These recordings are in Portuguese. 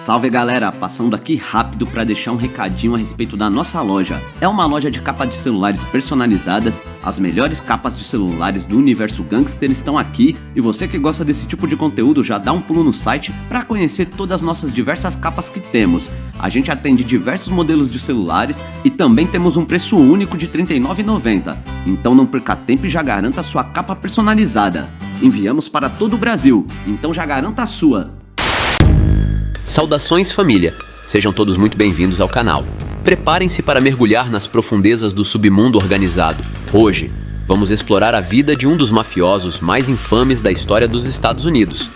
Salve galera, passando aqui rápido para deixar um recadinho a respeito da nossa loja. É uma loja de capa de celulares personalizadas, as melhores capas de celulares do universo gangster estão aqui e você que gosta desse tipo de conteúdo já dá um pulo no site para conhecer todas as nossas diversas capas que temos. A gente atende diversos modelos de celulares e também temos um preço único de R$ 39,90, então não perca tempo e já garanta a sua capa personalizada. Enviamos para todo o Brasil, então já garanta a sua. Saudações família, sejam todos muito bem-vindos ao canal. Preparem-se para mergulhar nas profundezas do submundo organizado. Hoje, vamos explorar a vida de um dos mafiosos mais infames da história dos Estados Unidos,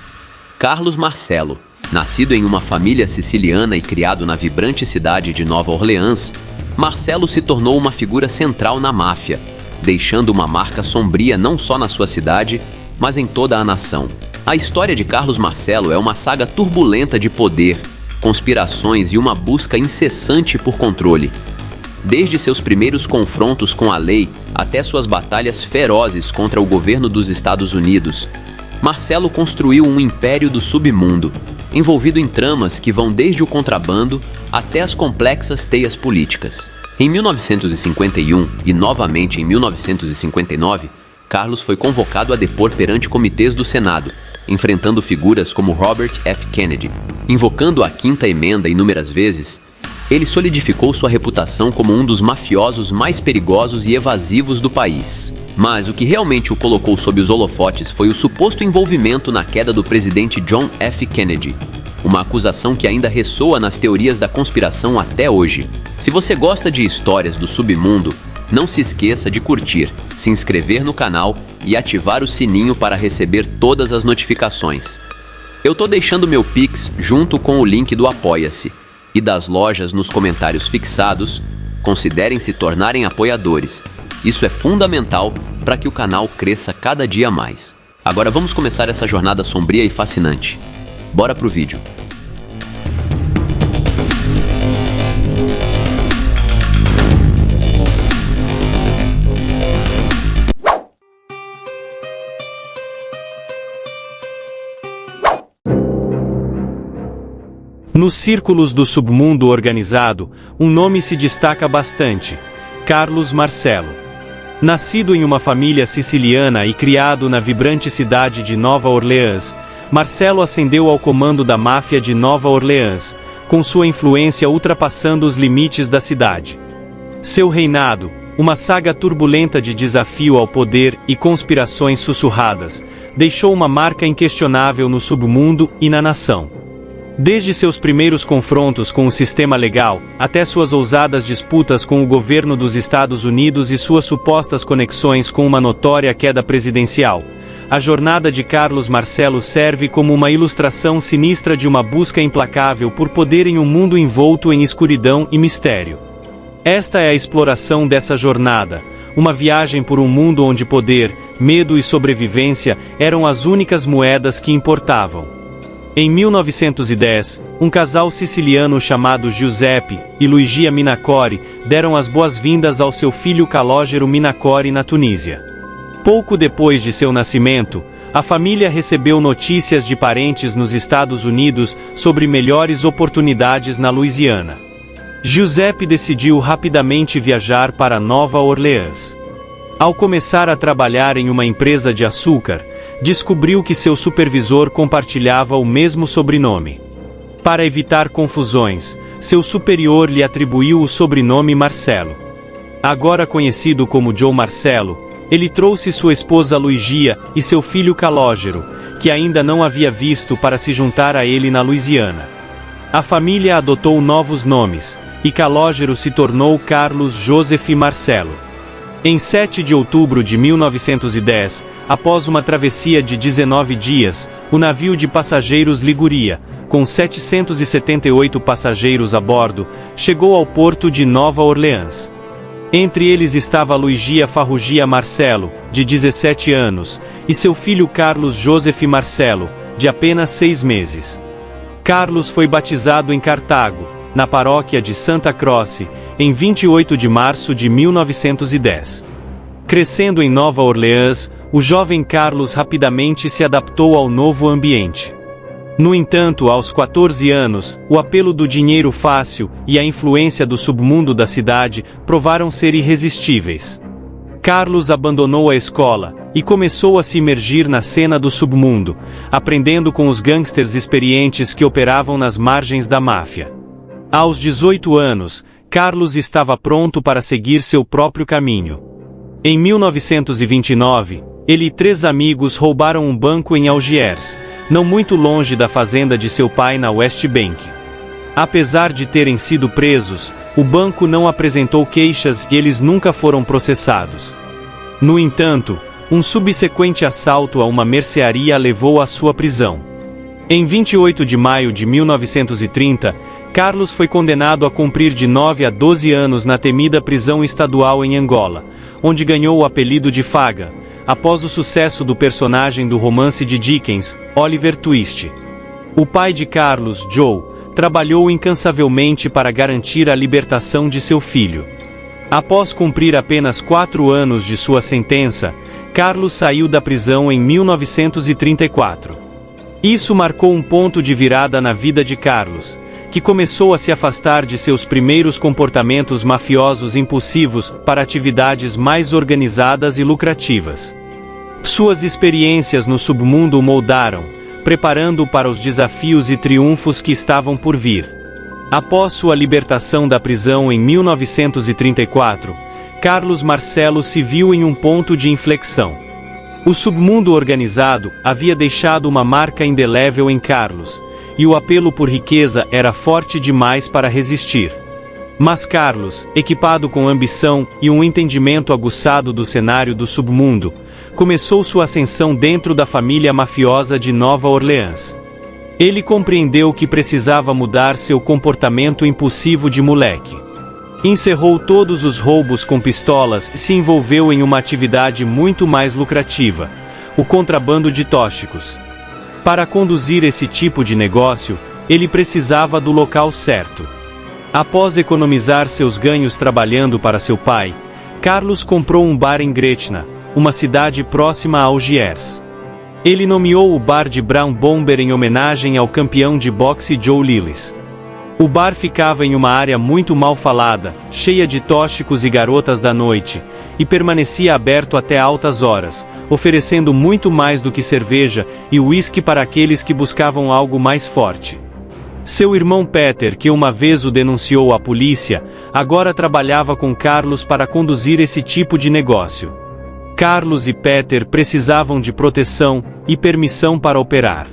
Carlos Marcello. Nascido em uma família siciliana e criado na vibrante cidade de Nova Orleans, Marcello se tornou uma figura central na máfia, deixando uma marca sombria não só na sua cidade, mas em toda a nação. A história de Carlos Marcello é uma saga turbulenta de poder, conspirações e uma busca incessante por controle. Desde seus primeiros confrontos com a lei até suas batalhas ferozes contra o governo dos Estados Unidos, Marcello construiu um império do submundo, envolvido em tramas que vão desde o contrabando até as complexas teias políticas. Em 1951 e novamente em 1959, Carlos foi convocado a depor perante comitês do Senado, enfrentando figuras como Robert F. Kennedy. Invocando a Quinta Emenda inúmeras vezes, ele solidificou sua reputação como um dos mafiosos mais perigosos e evasivos do país. Mas o que realmente o colocou sob os holofotes foi o suposto envolvimento na queda do presidente John F. Kennedy, uma acusação que ainda ressoa nas teorias da conspiração até hoje. Se você gosta de histórias do submundo, não se esqueça de curtir, se inscrever no canal e ativar o sininho para receber todas as notificações. Eu tô deixando meu Pix junto com o link do Apoia-se e das lojas nos comentários fixados. Considerem se tornarem apoiadores. Isso é fundamental para que o canal cresça cada dia mais. Agora vamos começar essa jornada sombria e fascinante. Bora pro vídeo. Nos círculos do submundo organizado, um nome se destaca bastante: Carlos Marcello. Nascido em uma família siciliana e criado na vibrante cidade de Nova Orleans, Marcello ascendeu ao comando da máfia de Nova Orleans, com sua influência ultrapassando os limites da cidade. Seu reinado, uma saga turbulenta de desafio ao poder e conspirações sussurradas, deixou uma marca inquestionável no submundo e na nação. Desde seus primeiros confrontos com o sistema legal, até suas ousadas disputas com o governo dos Estados Unidos e suas supostas conexões com uma notória queda presidencial, a jornada de Carlos Marcello serve como uma ilustração sinistra de uma busca implacável por poder em um mundo envolto em escuridão e mistério. Esta é a exploração dessa jornada, uma viagem por um mundo onde poder, medo e sobrevivência eram as únicas moedas que importavam. Em 1910, um casal siciliano chamado Giuseppe e Luigia Minacori deram as boas-vindas ao seu filho Calogero Minacori na Tunísia. Pouco depois de seu nascimento, a família recebeu notícias de parentes nos Estados Unidos sobre melhores oportunidades na Louisiana. Giuseppe decidiu rapidamente viajar para Nova Orleans. Ao começar a trabalhar em uma empresa de açúcar, descobriu que seu supervisor compartilhava o mesmo sobrenome. Para evitar confusões, seu superior lhe atribuiu o sobrenome Marcello. Agora conhecido como Joe Marcello, ele trouxe sua esposa Luigia e seu filho Calogero, que ainda não havia visto, para se juntar a ele na Louisiana. A família adotou novos nomes, e Calogero se tornou Carlos Joseph Marcello. Em 7 de outubro de 1910, após uma travessia de 19 dias, o navio de passageiros Liguria, com 778 passageiros a bordo, chegou ao porto de Nova Orleans. Entre eles estava Luigia Farrugia Marcello, de 17 anos, e seu filho Carlos Joseph Marcello, de apenas 6 meses. Carlos foi batizado em Cartago, na paróquia de Santa Croce, em 28 de março de 1910. Crescendo em Nova Orleans, o jovem Carlos rapidamente se adaptou ao novo ambiente. No entanto, aos 14 anos, o apelo do dinheiro fácil e a influência do submundo da cidade provaram ser irresistíveis. Carlos abandonou a escola e começou a se imergir na cena do submundo, aprendendo com os gangsters experientes que operavam nas margens da máfia. Aos 18 anos, Carlos estava pronto para seguir seu próprio caminho. Em 1929, ele e 3 amigos roubaram um banco em Algiers, não muito longe da fazenda de seu pai na West Bank. Apesar de terem sido presos, o banco não apresentou queixas e eles nunca foram processados. No entanto, um subsequente assalto a uma mercearia levou à sua prisão. Em 28 de maio de 1930, Carlos foi condenado a cumprir de 9 a 12 anos na temida prisão estadual em Angola, onde ganhou o apelido de Faga, após o sucesso do personagem do romance de Dickens, Oliver Twist. O pai de Carlos, Joe, trabalhou incansavelmente para garantir a libertação de seu filho. Após cumprir apenas 4 anos de sua sentença, Carlos saiu da prisão em 1934. Isso marcou um ponto de virada na vida de Carlos, que começou a se afastar de seus primeiros comportamentos mafiosos impulsivos para atividades mais organizadas e lucrativas. Suas experiências no submundo o moldaram, preparando-o para os desafios e triunfos que estavam por vir. Após sua libertação da prisão em 1934, Carlos Marcelo se viu em um ponto de inflexão. O submundo organizado havia deixado uma marca indelével em Carlos, e o apelo por riqueza era forte demais para resistir. Mas Carlos, equipado com ambição e um entendimento aguçado do cenário do submundo, começou sua ascensão dentro da família mafiosa de Nova Orleans. Ele compreendeu que precisava mudar seu comportamento impulsivo de moleque. Encerrou todos os roubos com pistolas e se envolveu em uma atividade muito mais lucrativa: o contrabando de tóxicos. Para conduzir esse tipo de negócio, ele precisava do local certo. Após economizar seus ganhos trabalhando para seu pai, Carlos comprou um bar em Gretna, uma cidade próxima a Algiers. Ele nomeou o bar de Brown Bomber em homenagem ao campeão de boxe Joe Lillis. O bar ficava em uma área muito mal falada, cheia de tóxicos e garotas da noite, e permanecia aberto até altas horas, oferecendo muito mais do que cerveja e uísque para aqueles que buscavam algo mais forte. Seu irmão Peter, que uma vez o denunciou à polícia, agora trabalhava com Carlos para conduzir esse tipo de negócio. Carlos e Peter precisavam de proteção e permissão para operar.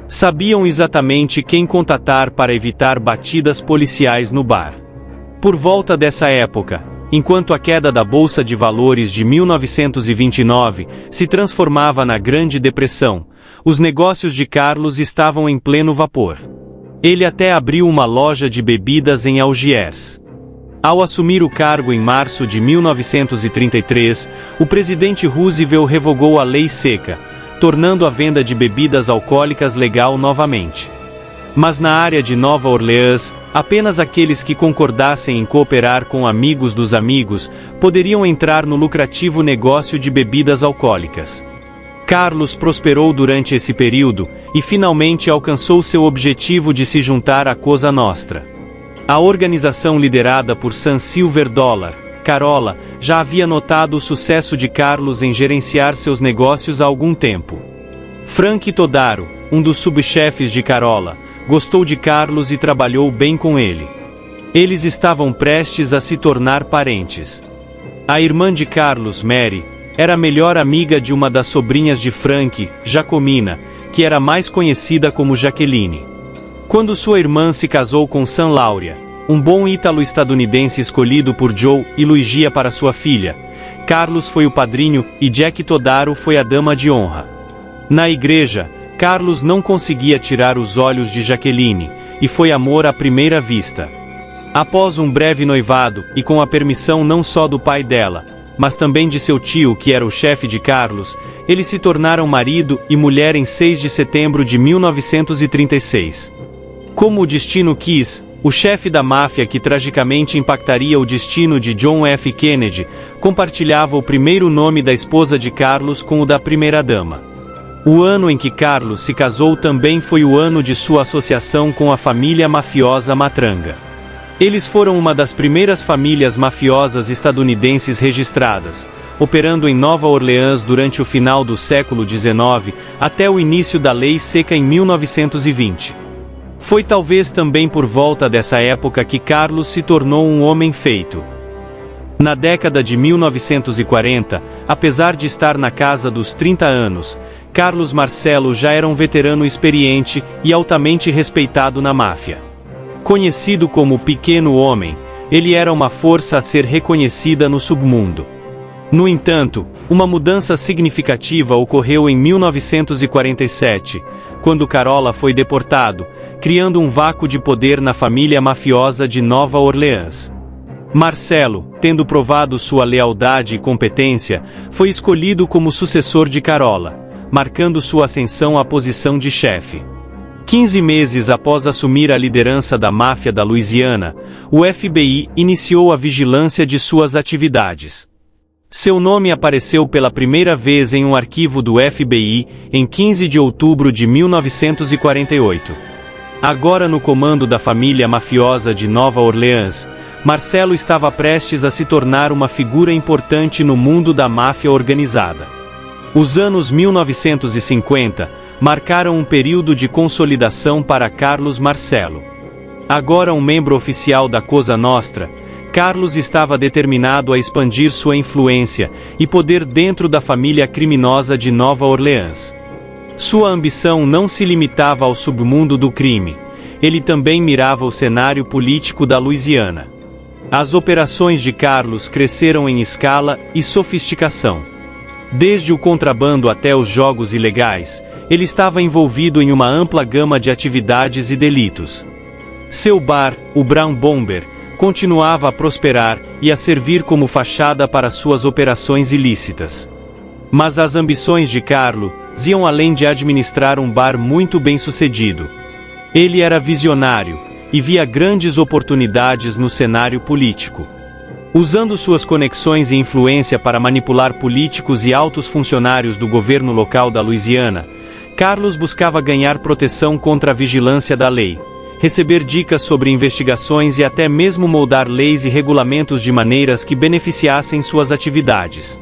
Sabiam exatamente quem contatar para evitar batidas policiais no bar. Por volta dessa época, enquanto a queda da Bolsa de Valores de 1929 se transformava na Grande Depressão, os negócios de Carlos estavam em pleno vapor. Ele até abriu uma loja de bebidas em Algiers. Ao assumir o cargo em março de 1933, o presidente Roosevelt revogou a Lei Seca, tornando a venda de bebidas alcoólicas legal novamente. Mas na área de Nova Orleans, apenas aqueles que concordassem em cooperar com amigos dos amigos poderiam entrar no lucrativo negócio de bebidas alcoólicas. Carlos prosperou durante esse período e finalmente alcançou seu objetivo de se juntar à Cosa Nostra. A organização liderada por Sam Silver Dollar, Carola, já havia notado o sucesso de Carlos em gerenciar seus negócios há algum tempo. Frank Todaro, um dos subchefes de Carola, gostou de Carlos e trabalhou bem com ele. Eles estavam prestes a se tornar parentes. A irmã de Carlos, Mary, era a melhor amiga de uma das sobrinhas de Frank, Jacomina, que era mais conhecida como Jaqueline. Quando sua irmã se casou com Sam Lauria, um bom ítalo-estadunidense escolhido por Joe e Luigia para sua filha, Carlos foi o padrinho e Jack Todaro foi a dama de honra. Na igreja, Carlos não conseguia tirar os olhos de Jaqueline, e foi amor à primeira vista. Após um breve noivado, e com a permissão não só do pai dela, mas também de seu tio, que era o chefe de Carlos, eles se tornaram marido e mulher em 6 de setembro de 1936. Como o destino quis, o chefe da máfia que tragicamente impactaria o destino de John F. Kennedy, compartilhava o primeiro nome da esposa de Carlos com o da primeira-dama. O ano em que Carlos se casou também foi o ano de sua associação com a família mafiosa Matranga. Eles foram uma das primeiras famílias mafiosas estadunidenses registradas, operando em Nova Orleans durante o final do século XIX até o início da Lei Seca em 1920. Foi talvez também por volta dessa época que Carlos se tornou um homem feito. Na década de 1940, apesar de estar na casa dos 30 anos, Carlos Marcelo já era um veterano experiente e altamente respeitado na máfia. Conhecido como Pequeno Homem, ele era uma força a ser reconhecida no submundo. No entanto, uma mudança significativa ocorreu em 1947, quando Carola foi deportado, criando um vácuo de poder na família mafiosa de Nova Orleans. Marcelo, tendo provado sua lealdade e competência, foi escolhido como sucessor de Carola, marcando sua ascensão à posição de chefe. 15 meses após assumir a liderança da máfia da Louisiana, o FBI iniciou a vigilância de suas atividades. Seu nome apareceu pela primeira vez em um arquivo do FBI em 15 de outubro de 1948. Agora no comando da família mafiosa de Nova Orleans, Marcelo estava prestes a se tornar uma figura importante no mundo da máfia organizada. Os anos 1950 marcaram um período de consolidação para Carlos Marcelo. Agora um membro oficial da Cosa Nostra, Carlos estava determinado a expandir sua influência e poder dentro da família criminosa de Nova Orleans. Sua ambição não se limitava ao submundo do crime, ele também mirava o cenário político da Louisiana. As operações de Carlos cresceram em escala e sofisticação. Desde o contrabando até os jogos ilegais, ele estava envolvido em uma ampla gama de atividades e delitos. Seu bar, o Brown Bomber, continuava a prosperar e a servir como fachada para suas operações ilícitas. Mas as ambições de Carlos iam além de administrar um bar muito bem-sucedido. Ele era visionário e via grandes oportunidades no cenário político. Usando suas conexões e influência para manipular políticos e altos funcionários do governo local da Louisiana, Carlos buscava ganhar proteção contra a vigilância da lei, receber dicas sobre investigações e até mesmo moldar leis e regulamentos de maneiras que beneficiassem suas atividades.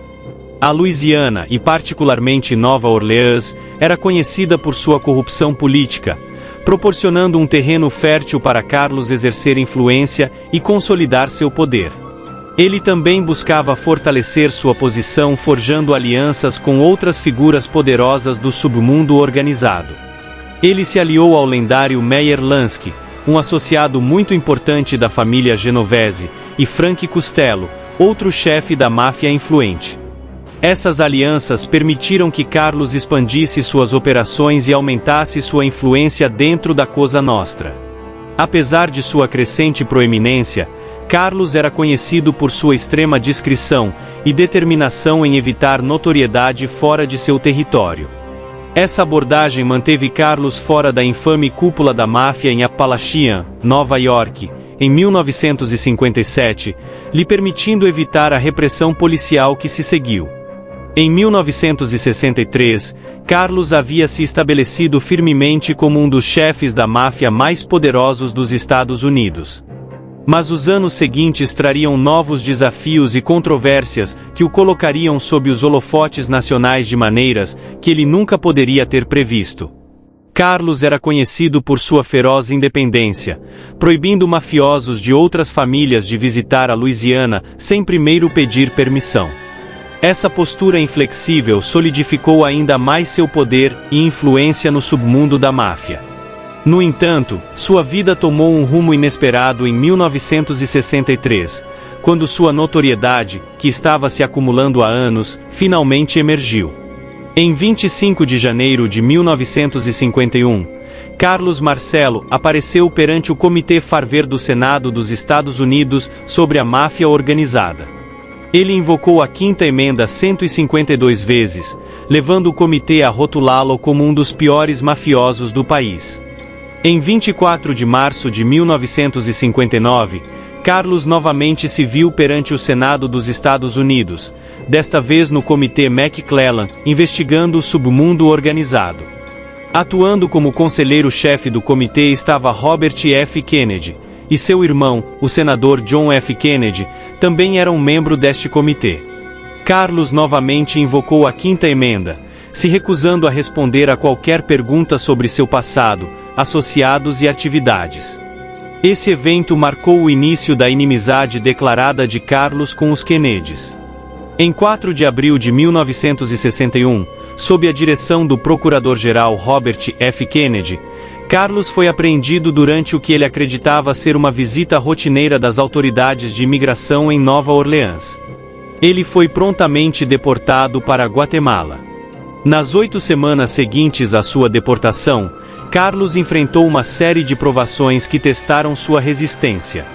A Louisiana, e particularmente Nova Orleans, era conhecida por sua corrupção política, proporcionando um terreno fértil para Carlos exercer influência e consolidar seu poder. Ele também buscava fortalecer sua posição forjando alianças com outras figuras poderosas do submundo organizado. Ele se aliou ao lendário Meyer Lansky, um associado muito importante da família Genovese, e Frank Costello, outro chefe da máfia influente. Essas alianças permitiram que Carlos expandisse suas operações e aumentasse sua influência dentro da Cosa Nostra. Apesar de sua crescente proeminência, Carlos era conhecido por sua extrema discrição e determinação em evitar notoriedade fora de seu território. Essa abordagem manteve Carlos fora da infame cúpula da máfia em Appalachian, Nova York, em 1957, lhe permitindo evitar a repressão policial que se seguiu. Em 1963, Carlos havia se estabelecido firmemente como um dos chefes da máfia mais poderosos dos Estados Unidos. Mas os anos seguintes trariam novos desafios e controvérsias que o colocariam sob os holofotes nacionais de maneiras que ele nunca poderia ter previsto. Carlos era conhecido por sua feroz independência, proibindo mafiosos de outras famílias de visitar a Louisiana sem primeiro pedir permissão. Essa postura inflexível solidificou ainda mais seu poder e influência no submundo da máfia. No entanto, sua vida tomou um rumo inesperado em 1963, quando sua notoriedade, que estava se acumulando há anos, finalmente emergiu. Em 25 de janeiro de 1951, Carlos Marcelo apareceu perante o Comitê Farver do Senado dos Estados Unidos sobre a máfia organizada. Ele invocou a Quinta Emenda 152 vezes, levando o comitê a rotulá-lo como um dos piores mafiosos do país. Em 24 de março de 1959, Carlos novamente se viu perante o Senado dos Estados Unidos, desta vez no Comitê McClellan, investigando o submundo organizado. Atuando como conselheiro-chefe do comitê estava Robert F. Kennedy, e seu irmão, o senador John F. Kennedy, também era um membro deste comitê. Carlos novamente invocou a Quinta Emenda, se recusando a responder a qualquer pergunta sobre seu passado, associados e atividades. Esse evento marcou o início da inimizade declarada de Carlos com os Kennedys. Em 4 de abril de 1961, sob a direção do procurador-geral Robert F. Kennedy, Carlos foi apreendido durante o que ele acreditava ser uma visita rotineira das autoridades de imigração em Nova Orleans. Ele foi prontamente deportado para Guatemala. Nas 8 semanas seguintes à sua deportação, Carlos enfrentou uma série de provações que testaram sua resistência.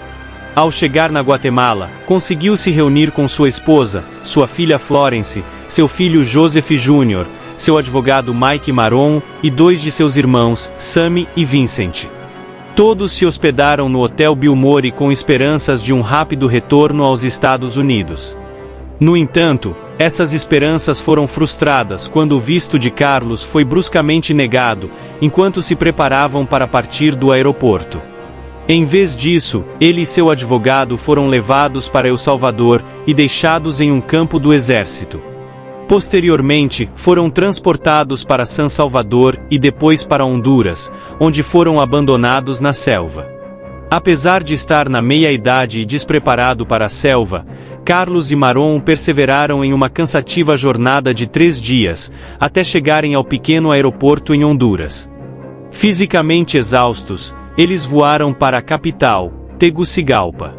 Ao chegar na Guatemala, conseguiu se reunir com sua esposa, sua filha Florence, seu filho Joseph Jr., seu advogado Mike Maron e 2 de seus irmãos, Sammy e Vincent. Todos se hospedaram no Hotel Bilmore com esperanças de um rápido retorno aos Estados Unidos. No entanto, essas esperanças foram frustradas quando o visto de Carlos foi bruscamente negado, enquanto se preparavam para partir do aeroporto. Em vez disso, ele e seu advogado foram levados para El Salvador e deixados em um campo do exército. Posteriormente, foram transportados para San Salvador e depois para Honduras, onde foram abandonados na selva. Apesar de estar na meia-idade e despreparado para a selva, Carlos e Maron perseveraram em uma cansativa jornada de 3 dias, até chegarem ao pequeno aeroporto em Honduras. Fisicamente exaustos, eles voaram para a capital, Tegucigalpa.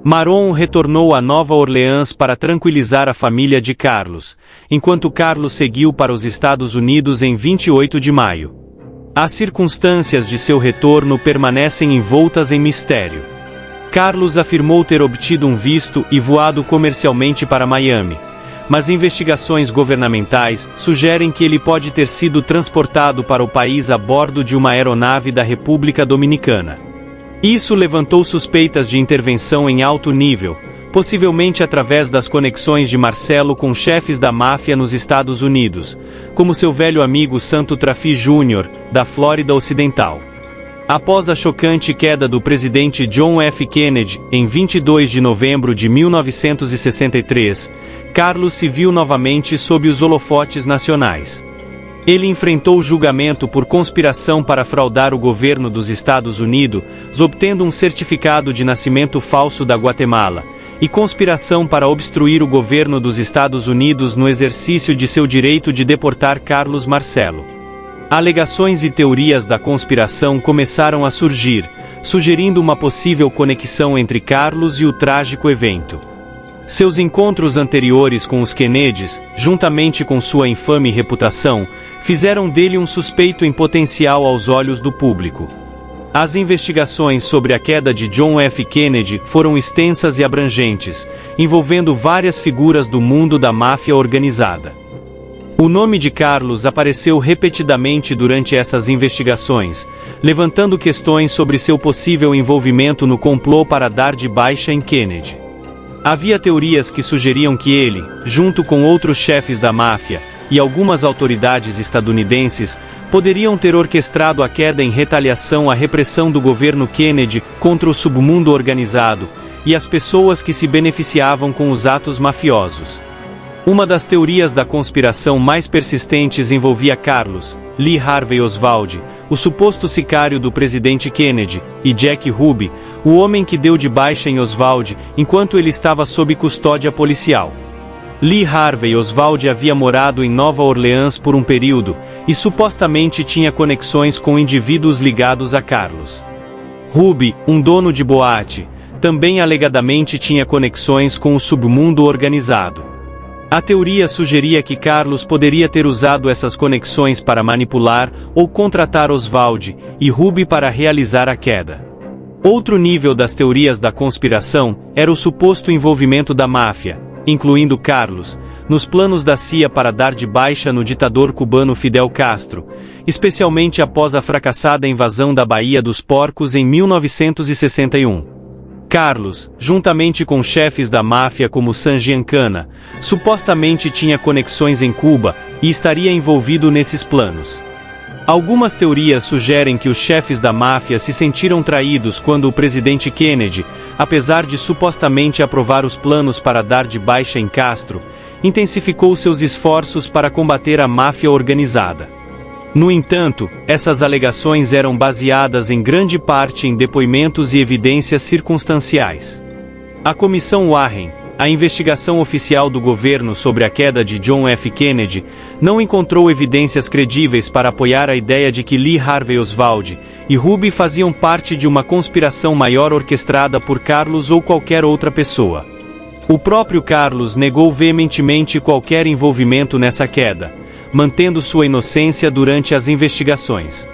Maron retornou a Nova Orleans para tranquilizar a família de Carlos, enquanto Carlos seguiu para os Estados Unidos em 28 de maio. As circunstâncias de seu retorno permanecem envoltas em mistério. Carlos afirmou ter obtido um visto e voado comercialmente para Miami, mas investigações governamentais sugerem que ele pode ter sido transportado para o país a bordo de uma aeronave da República Dominicana. Isso levantou suspeitas de intervenção em alto nível, possivelmente através das conexões de Marcelo com chefes da máfia nos Estados Unidos, como seu velho amigo Santo Trafi Jr., da Flórida Ocidental. Após a chocante queda do presidente John F. Kennedy, em 22 de novembro de 1963, Carlos se viu novamente sob os holofotes nacionais. Ele enfrentou julgamento por conspiração para fraudar o governo dos Estados Unidos, obtendo um certificado de nascimento falso da Guatemala, e conspiração para obstruir o governo dos Estados Unidos no exercício de seu direito de deportar Carlos Marcelo. Alegações e teorias da conspiração começaram a surgir, sugerindo uma possível conexão entre Carlos e o trágico evento. Seus encontros anteriores com os Kennedys, juntamente com sua infame reputação, fizeram dele um suspeito em potencial aos olhos do público. As investigações sobre a queda de John F. Kennedy foram extensas e abrangentes, envolvendo várias figuras do mundo da máfia organizada. O nome de Carlos apareceu repetidamente durante essas investigações, levantando questões sobre seu possível envolvimento no complô para dar de baixa em Kennedy. Havia teorias que sugeriam que ele, junto com outros chefes da máfia e algumas autoridades estadunidenses, poderiam ter orquestrado a queda em retaliação à repressão do governo Kennedy contra o submundo organizado e as pessoas que se beneficiavam com os atos mafiosos. Uma das teorias da conspiração mais persistentes envolvia Carlos, Lee Harvey Oswald, o suposto sicário do presidente Kennedy, e Jack Ruby, o homem que deu de baixa em Oswald enquanto ele estava sob custódia policial. Lee Harvey Oswald havia morado em Nova Orleans por um período e supostamente tinha conexões com indivíduos ligados a Carlos. Ruby, um dono de boate, também alegadamente tinha conexões com o submundo organizado. A teoria sugeria que Carlos poderia ter usado essas conexões para manipular ou contratar Oswald e Ruby para realizar a queda. Outro nível das teorias da conspiração era o suposto envolvimento da máfia, incluindo Carlos, nos planos da CIA para dar de baixa no ditador cubano Fidel Castro, especialmente após a fracassada invasão da Baía dos Porcos em 1961. Carlos, juntamente com chefes da máfia como San Giancana, supostamente tinha conexões em Cuba e estaria envolvido nesses planos. Algumas teorias sugerem que os chefes da máfia se sentiram traídos quando o presidente Kennedy, apesar de supostamente aprovar os planos para dar de baixa em Castro, intensificou seus esforços para combater a máfia organizada. No entanto, essas alegações eram baseadas em grande parte em depoimentos e evidências circunstanciais. A Comissão Warren, a investigação oficial do governo sobre a queda de John F. Kennedy, não encontrou evidências credíveis para apoiar a ideia de que Lee Harvey Oswald e Ruby faziam parte de uma conspiração maior orquestrada por Carlos ou qualquer outra pessoa. O próprio Carlos negou veementemente qualquer envolvimento nessa queda, mantendo sua inocência durante as investigações.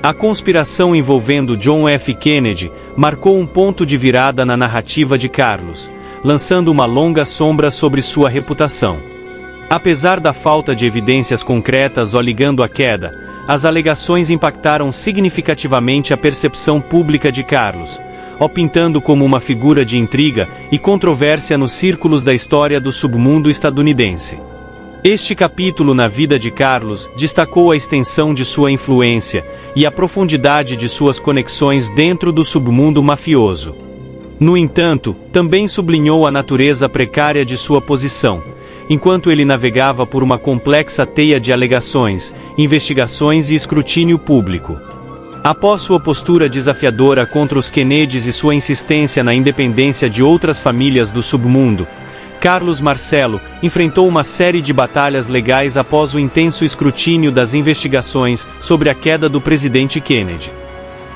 A conspiração envolvendo John F. Kennedy marcou um ponto de virada na narrativa de Carlos, lançando uma longa sombra sobre sua reputação. Apesar da falta de evidências concretas o ligando à queda, as alegações impactaram significativamente a percepção pública de Carlos, o pintando como uma figura de intriga e controvérsia nos círculos da história do submundo estadunidense. Este capítulo na vida de Carlos destacou a extensão de sua influência e a profundidade de suas conexões dentro do submundo mafioso. No entanto, também sublinhou a natureza precária de sua posição, enquanto ele navegava por uma complexa teia de alegações, investigações e escrutínio público. Após sua postura desafiadora contra os Kennedys e sua insistência na independência de outras famílias do submundo, Carlos Marcelo enfrentou uma série de batalhas legais após o intenso escrutínio das investigações sobre a queda do presidente Kennedy.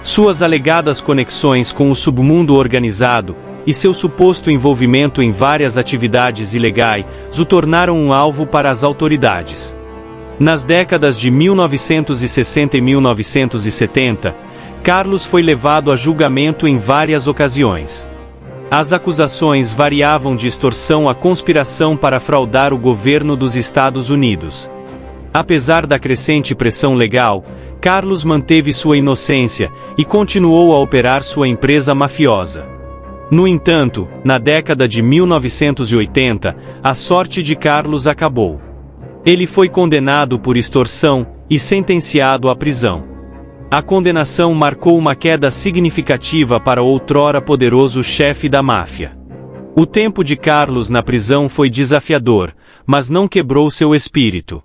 Suas alegadas conexões com o submundo organizado e seu suposto envolvimento em várias atividades ilegais o tornaram um alvo para as autoridades. Nas décadas de 1960 e 1970, Carlos foi levado a julgamento em várias ocasiões. As acusações variavam de extorsão a conspiração para fraudar o governo dos Estados Unidos. Apesar da crescente pressão legal, Carlos manteve sua inocência e continuou a operar sua empresa mafiosa. No entanto, na década de 1980, a sorte de Carlos acabou. Ele foi condenado por extorsão e sentenciado à prisão. A condenação marcou uma queda significativa para o outrora poderoso chefe da máfia. O tempo de Carlos na prisão foi desafiador, mas não quebrou seu espírito.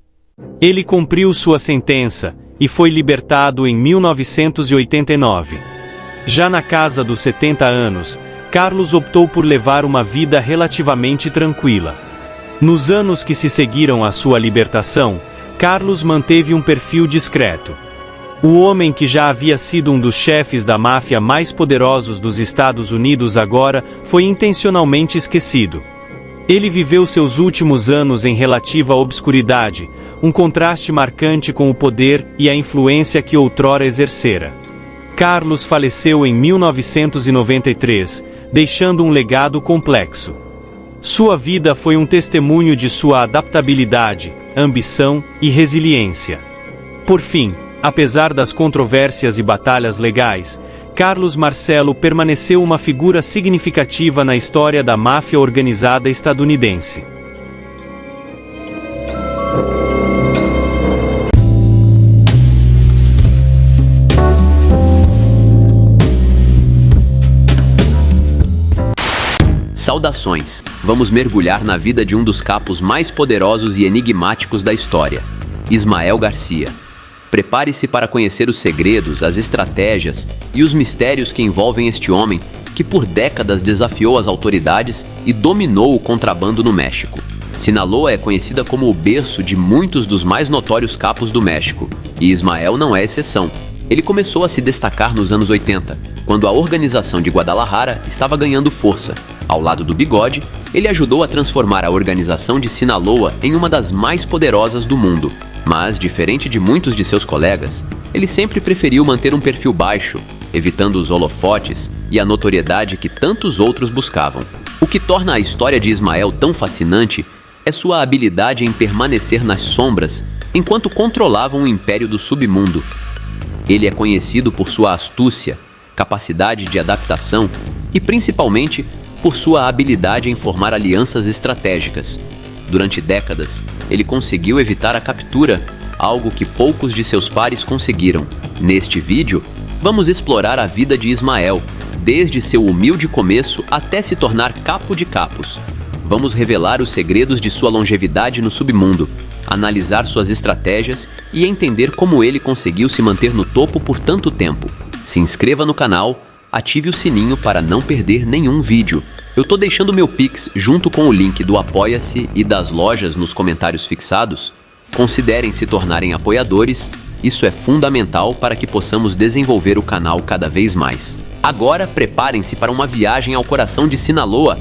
Ele cumpriu sua sentença e foi libertado em 1989. Já na casa dos 70 anos, Carlos optou por levar uma vida relativamente tranquila. Nos anos que se seguiram à sua libertação, Carlos manteve um perfil discreto. O homem que já havia sido um dos chefes da máfia mais poderosos dos Estados Unidos agora foi intencionalmente esquecido. Ele viveu seus últimos anos em relativa obscuridade, um contraste marcante com o poder e a influência que outrora exercera. Carlos faleceu em 1993, deixando um legado complexo. Sua vida foi um testemunho de sua adaptabilidade, ambição e resiliência. Por fim, apesar das controvérsias e batalhas legais, Carlos Marcelo permaneceu uma figura significativa na história da máfia organizada estadunidense. Saudações! Vamos mergulhar na vida de um dos capos mais poderosos e enigmáticos da história, Ismael Garcia. Prepare-se para conhecer os segredos, as estratégias e os mistérios que envolvem este homem que por décadas desafiou as autoridades e dominou o contrabando no México. Sinaloa é conhecida como o berço de muitos dos mais notórios capos do México, e Ismael não é exceção. Ele começou a se destacar nos anos 80, quando a organização de Guadalajara estava ganhando força. Ao lado do Bigode, ele ajudou a transformar a organização de Sinaloa em uma das mais poderosas do mundo. Mas, diferente de muitos de seus colegas, ele sempre preferiu manter um perfil baixo, evitando os holofotes e a notoriedade que tantos outros buscavam. O que torna a história de Ismael tão fascinante é sua habilidade em permanecer nas sombras enquanto controlava um império do submundo. Ele é conhecido por sua astúcia, capacidade de adaptação e principalmente por sua habilidade em formar alianças estratégicas. Durante décadas, ele conseguiu evitar a captura, algo que poucos de seus pares conseguiram. Neste vídeo, vamos explorar a vida de Ismael, desde seu humilde começo até se tornar capo de capos. Vamos revelar os segredos de sua longevidade no submundo, analisar suas estratégias e entender como ele conseguiu se manter no topo por tanto tempo. Se inscreva no canal, ative o sininho para não perder nenhum vídeo. Eu tô deixando meu Pix junto com o link do Apoia-se e das lojas nos comentários fixados. Considerem se tornarem apoiadores, isso é fundamental para que possamos desenvolver o canal cada vez mais. Agora preparem-se para uma viagem ao coração de Sinaloa.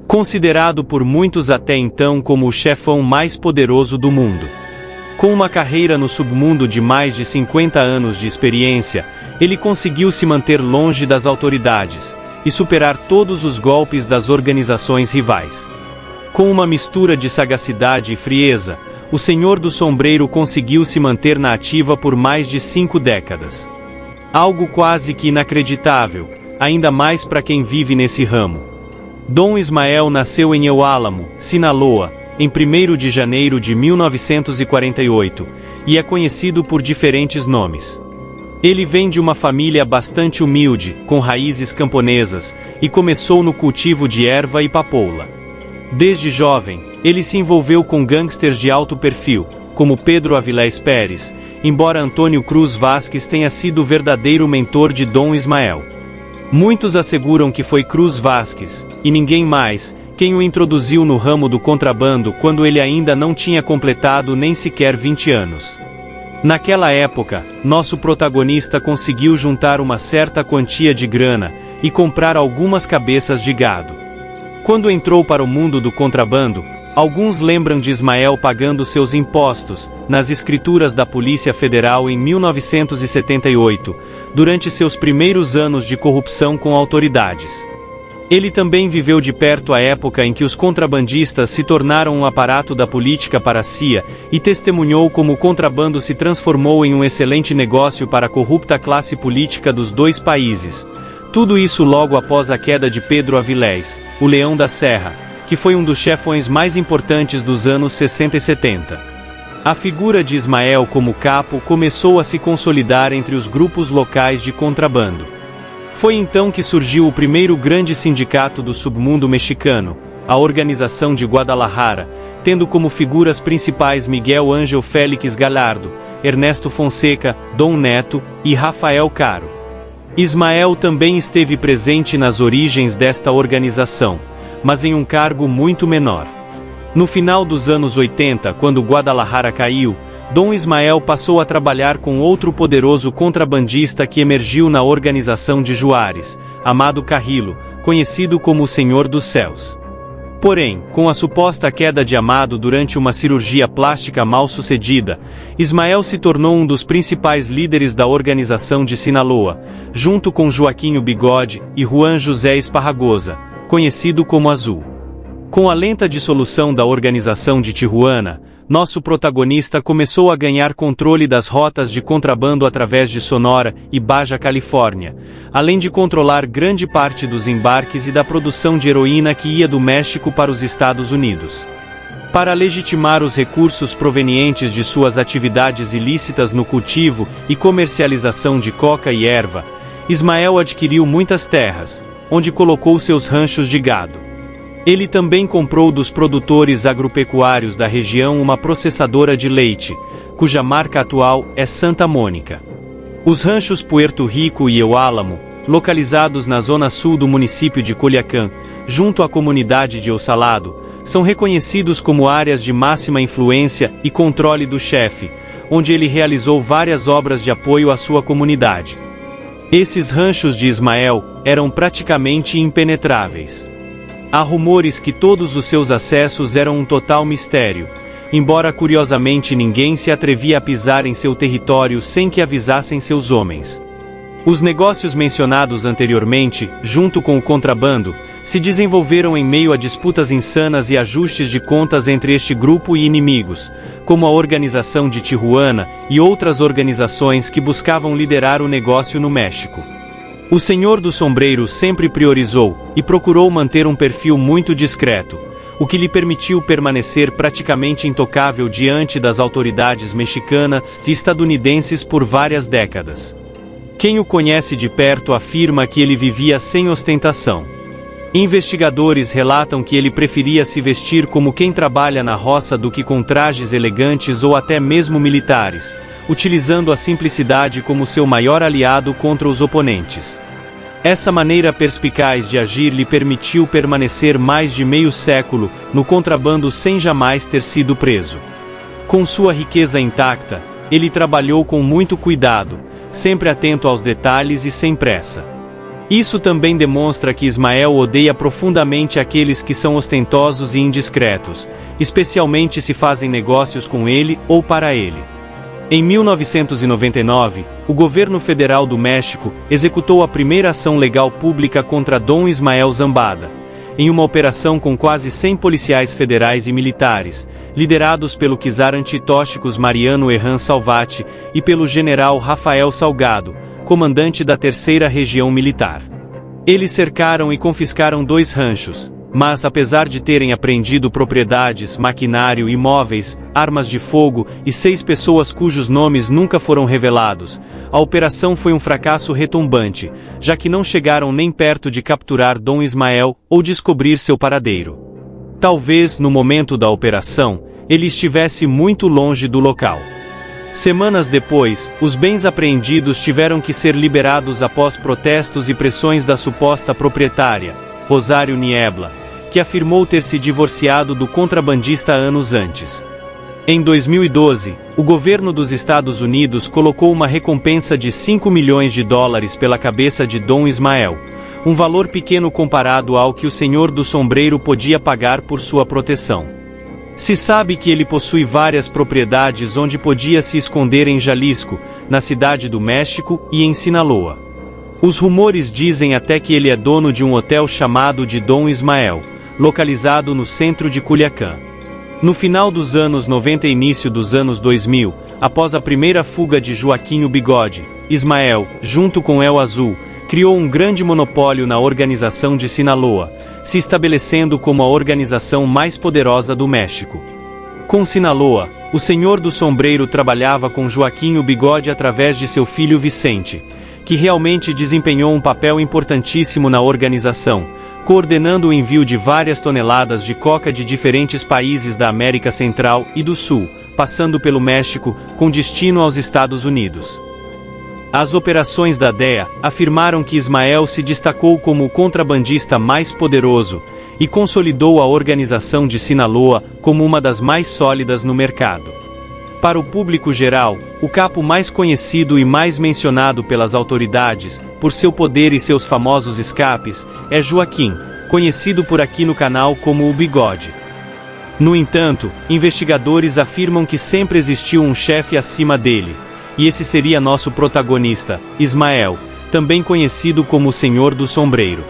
Considerado por muitos até então como o chefão mais poderoso do mundo. Com uma carreira no submundo de mais de 50 anos de experiência, ele conseguiu se manter longe das autoridades e superar todos os golpes das organizações rivais. Com uma mistura de sagacidade e frieza, o Senhor do Sombreiro conseguiu se manter na ativa por mais de 5 décadas. Algo quase que inacreditável, ainda mais para quem vive nesse ramo. Dom Ismael nasceu em El Álamo, Sinaloa, em 1º de janeiro de 1948, e é conhecido por diferentes nomes. Ele vem de uma família bastante humilde, com raízes camponesas, e começou no cultivo de erva e papoula. Desde jovem, ele se envolveu com gangsters de alto perfil, como Pedro Avilés Pérez, embora Antônio Cruz Vasques tenha sido o verdadeiro mentor de Dom Ismael. Muitos asseguram que foi Cruz Vasques, e ninguém mais, quem o introduziu no ramo do contrabando quando ele ainda não tinha completado nem sequer 20 anos. Naquela época, nosso protagonista conseguiu juntar uma certa quantia de grana e comprar algumas cabeças de gado. Quando entrou para o mundo do contrabando, alguns lembram de Ismael pagando seus impostos nas escrituras da Polícia Federal em 1978, durante seus primeiros anos de corrupção com autoridades. Ele também viveu de perto a época em que os contrabandistas se tornaram um aparato da política para a CIA e testemunhou como o contrabando se transformou em um excelente negócio para a corrupta classe política dos dois países. Tudo isso logo após a queda de Pedro Avilés, o Leão da Serra, que foi um dos chefões mais importantes dos anos 60 e 70. A figura de Ismael como capo começou a se consolidar entre os grupos locais de contrabando. Foi então que surgiu o primeiro grande sindicato do submundo mexicano, a Organização de Guadalajara, tendo como figuras principais Miguel Ángel Félix Gallardo, Ernesto Fonseca, Dom Neto e Rafael Caro. Ismael também esteve presente nas origens desta organização, mas em um cargo muito menor. No final dos anos 80, quando Guadalajara caiu, Dom Ismael passou a trabalhar com outro poderoso contrabandista que emergiu na organização de Juárez, Amado Carrillo, conhecido como o Senhor dos Céus. Porém, com a suposta queda de Amado durante uma cirurgia plástica mal sucedida, Ismael se tornou um dos principais líderes da organização de Sinaloa, junto com Joaquinho Bigode e Juan José Esparragosa, conhecido como Azul. Com a lenta dissolução da organização de Tijuana, nosso protagonista começou a ganhar controle das rotas de contrabando através de Sonora e Baja Califórnia, além de controlar grande parte dos embarques e da produção de heroína que ia do México para os Estados Unidos. Para legitimar os recursos provenientes de suas atividades ilícitas no cultivo e comercialização de coca e erva, Ismael adquiriu muitas terras, onde colocou seus ranchos de gado. Ele também comprou dos produtores agropecuários da região uma processadora de leite, cuja marca atual é Santa Mônica. Os ranchos Puerto Rico e El Álamo, localizados na zona sul do município de Culiacán, junto à comunidade de El Salado, são reconhecidos como áreas de máxima influência e controle do chefe, onde ele realizou várias obras de apoio à sua comunidade. Esses ranchos de Ismael eram praticamente impenetráveis. Há rumores que todos os seus acessos eram um total mistério, embora curiosamente ninguém se atrevia a pisar em seu território sem que avisassem seus homens. Os negócios mencionados anteriormente, junto com o contrabando, se desenvolveram em meio a disputas insanas e ajustes de contas entre este grupo e inimigos, como a Organização de Tijuana e outras organizações que buscavam liderar o negócio no México. O Senhor do Sombreiro sempre priorizou e procurou manter um perfil muito discreto, o que lhe permitiu permanecer praticamente intocável diante das autoridades mexicanas e estadunidenses por várias décadas. Quem o conhece de perto afirma que ele vivia sem ostentação. Investigadores relatam que ele preferia se vestir como quem trabalha na roça do que com trajes elegantes ou até mesmo militares, utilizando a simplicidade como seu maior aliado contra os oponentes. Essa maneira perspicaz de agir lhe permitiu permanecer mais de meio século no contrabando sem jamais ter sido preso. Com sua riqueza intacta, ele trabalhou com muito cuidado, sempre atento aos detalhes e sem pressa. Isso também demonstra que Ismael odeia profundamente aqueles que são ostentosos e indiscretos, especialmente se fazem negócios com ele ou para ele. Em 1999, o governo federal do México executou a primeira ação legal pública contra Dom Ismael Zambada, em uma operação com quase 100 policiais federais e militares, liderados pelo czar antitóxicos Mariano Herrán Salvati e pelo general Rafael Salgado, comandante da Terceira Região Militar. Eles cercaram e confiscaram 2 ranchos, mas apesar de terem apreendido propriedades, maquinário, imóveis, armas de fogo e 6 pessoas cujos nomes nunca foram revelados, a operação foi um fracasso retumbante, já que não chegaram nem perto de capturar Dom Ismael ou descobrir seu paradeiro. Talvez, no momento da operação, ele estivesse muito longe do local. Semanas depois, os bens apreendidos tiveram que ser liberados após protestos e pressões da suposta proprietária, Rosário Niebla, que afirmou ter se divorciado do contrabandista anos antes. Em 2012, o governo dos Estados Unidos colocou uma recompensa de $5 milhões pela cabeça de Dom Ismael, um valor pequeno comparado ao que o Senhor do Sombreiro podia pagar por sua proteção. Se sabe que ele possui várias propriedades onde podia se esconder em Jalisco, na Cidade do México e em Sinaloa. Os rumores dizem até que ele é dono de um hotel chamado de Dom Ismael, localizado no centro de Culiacán. No final dos anos 90 e início dos anos 2000, após a primeira fuga de Joaquim o Bigode, Ismael, junto com El Azul, criou um grande monopólio na organização de Sinaloa, se estabelecendo como a organização mais poderosa do México. Com Sinaloa, o Senhor do Sombreiro trabalhava com Joaquim o Bigode através de seu filho Vicente, que realmente desempenhou um papel importantíssimo na organização, coordenando o envio de várias toneladas de coca de diferentes países da América Central e do Sul, passando pelo México, com destino aos Estados Unidos. As operações da DEA afirmaram que Ismael se destacou como o contrabandista mais poderoso e consolidou a organização de Sinaloa como uma das mais sólidas no mercado. Para o público geral, o capo mais conhecido e mais mencionado pelas autoridades, por seu poder e seus famosos escapes, é Joaquim, conhecido por aqui no canal como o Bigode. No entanto, investigadores afirmam que sempre existiu um chefe acima dele, e esse seria nosso protagonista, Ismael, também conhecido como o Senhor do Sombreiro.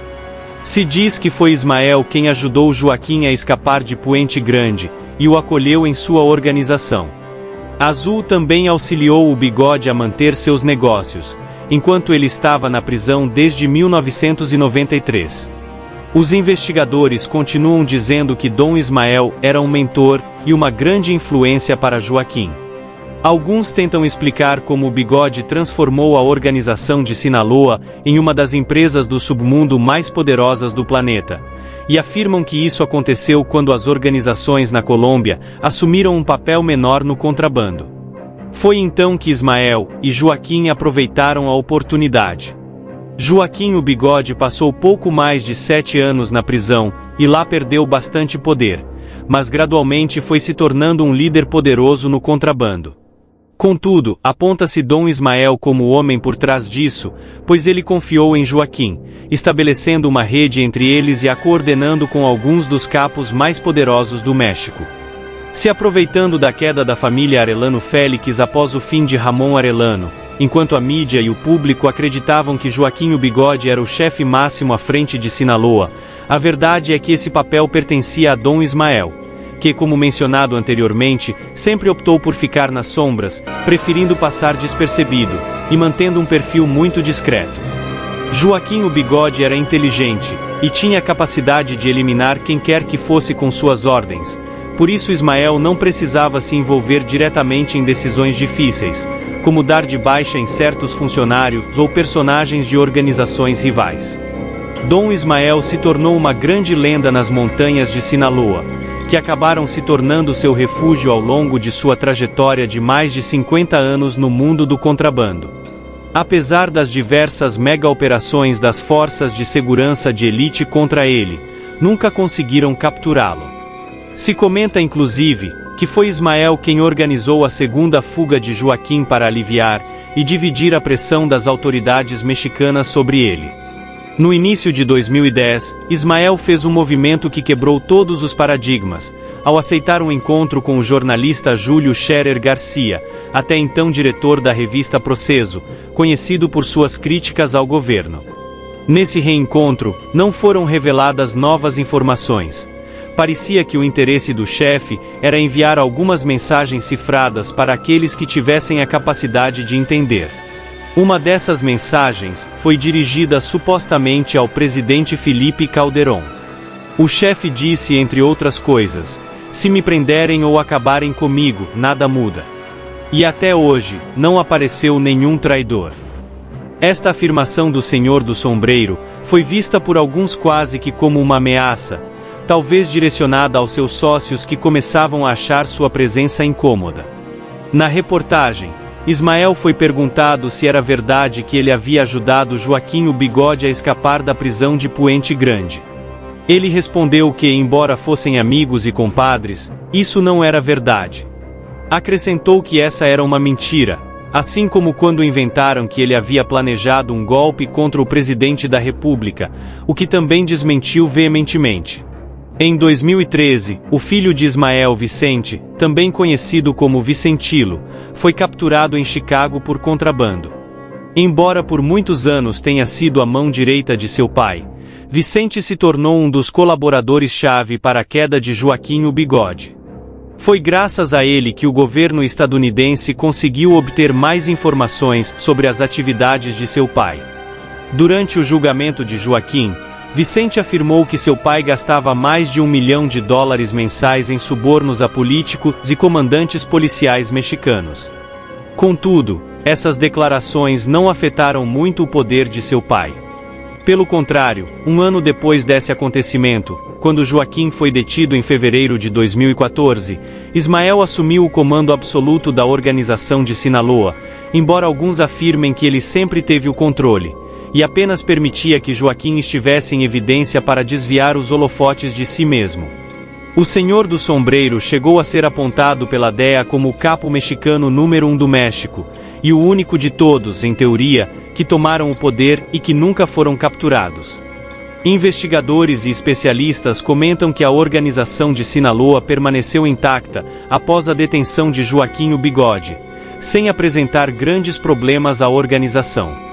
Se diz que foi Ismael quem ajudou Joaquim a escapar de Puente Grande, e o acolheu em sua organização. Azul também auxiliou o Bigode a manter seus negócios, enquanto ele estava na prisão desde 1993. Os investigadores continuam dizendo que Dom Ismael era um mentor e uma grande influência para Joaquim. Alguns tentam explicar como o Bigode transformou a organização de Sinaloa em uma das empresas do submundo mais poderosas do planeta, e afirmam que isso aconteceu quando as organizações na Colômbia assumiram um papel menor no contrabando. Foi então que Ismael e Joaquim aproveitaram a oportunidade. Joaquim o Bigode passou pouco mais de 7 anos na prisão e lá perdeu bastante poder, mas gradualmente foi se tornando um líder poderoso no contrabando. Contudo, aponta-se Dom Ismael como o homem por trás disso, pois ele confiou em Joaquim, estabelecendo uma rede entre eles e a coordenando com alguns dos capos mais poderosos do México. Se aproveitando da queda da família Arellano Félix após o fim de Ramón Arellano, enquanto a mídia e o público acreditavam que Joaquim o Bigode era o chefe máximo à frente de Sinaloa, a verdade é que esse papel pertencia a Dom Ismael, que, como mencionado anteriormente, sempre optou por ficar nas sombras, preferindo passar despercebido e mantendo um perfil muito discreto. Joaquim o Bigode era inteligente e tinha a capacidade de eliminar quem quer que fosse com suas ordens. Por isso Ismael não precisava se envolver diretamente em decisões difíceis, como dar de baixa em certos funcionários ou personagens de organizações rivais. Dom Ismael se tornou uma grande lenda nas montanhas de Sinaloa, que acabaram se tornando seu refúgio ao longo de sua trajetória de mais de 50 anos no mundo do contrabando. Apesar das diversas mega-operações das forças de segurança de elite contra ele, nunca conseguiram capturá-lo. Se comenta inclusive que foi Ismael quem organizou a segunda fuga de Joaquim para aliviar e dividir a pressão das autoridades mexicanas sobre ele. No início de 2010, Ismael fez um movimento que quebrou todos os paradigmas, ao aceitar um encontro com o jornalista Júlio Scherer Garcia, até então diretor da revista Proceso, conhecido por suas críticas ao governo. Nesse reencontro, não foram reveladas novas informações. Parecia que o interesse do chefe era enviar algumas mensagens cifradas para aqueles que tivessem a capacidade de entender. Uma dessas mensagens foi dirigida supostamente ao presidente Felipe Calderón. O chefe disse, entre outras coisas: "Se me prenderem ou acabarem comigo, nada muda." E até hoje, não apareceu nenhum traidor. Esta afirmação do Senhor do Sombreiro foi vista por alguns quase que como uma ameaça, talvez direcionada aos seus sócios que começavam a achar sua presença incômoda. Na reportagem, Ismael foi perguntado se era verdade que ele havia ajudado Joaquim o Bigode a escapar da prisão de Puente Grande. Ele respondeu que, embora fossem amigos e compadres, isso não era verdade. Acrescentou que essa era uma mentira, assim como quando inventaram que ele havia planejado um golpe contra o presidente da República, o que também desmentiu veementemente. Em 2013, o filho de Ismael, Vicente, também conhecido como Vicentilo, foi capturado em Chicago por contrabando. Embora por muitos anos tenha sido a mão direita de seu pai, Vicente se tornou um dos colaboradores-chave para a queda de Joaquim o Bigode. Foi graças a ele que o governo estadunidense conseguiu obter mais informações sobre as atividades de seu pai. Durante o julgamento de Joaquim, Vicente afirmou que seu pai gastava mais de $1 milhão mensais em subornos a políticos e comandantes policiais mexicanos. Contudo, essas declarações não afetaram muito o poder de seu pai. Pelo contrário, um ano depois desse acontecimento, quando Joaquim foi detido em fevereiro de 2014, Ismael assumiu o comando absoluto da organização de Sinaloa, embora alguns afirmem que ele sempre teve o controle, e apenas permitia que Joaquim estivesse em evidência para desviar os holofotes de si mesmo. O Senhor do Sombreiro chegou a ser apontado pela DEA como o capo mexicano número 1 do México, e o único de todos, em teoria, que tomaram o poder e que nunca foram capturados. Investigadores e especialistas comentam que a organização de Sinaloa permaneceu intacta após a detenção de Joaquim o Bigode, sem apresentar grandes problemas à organização.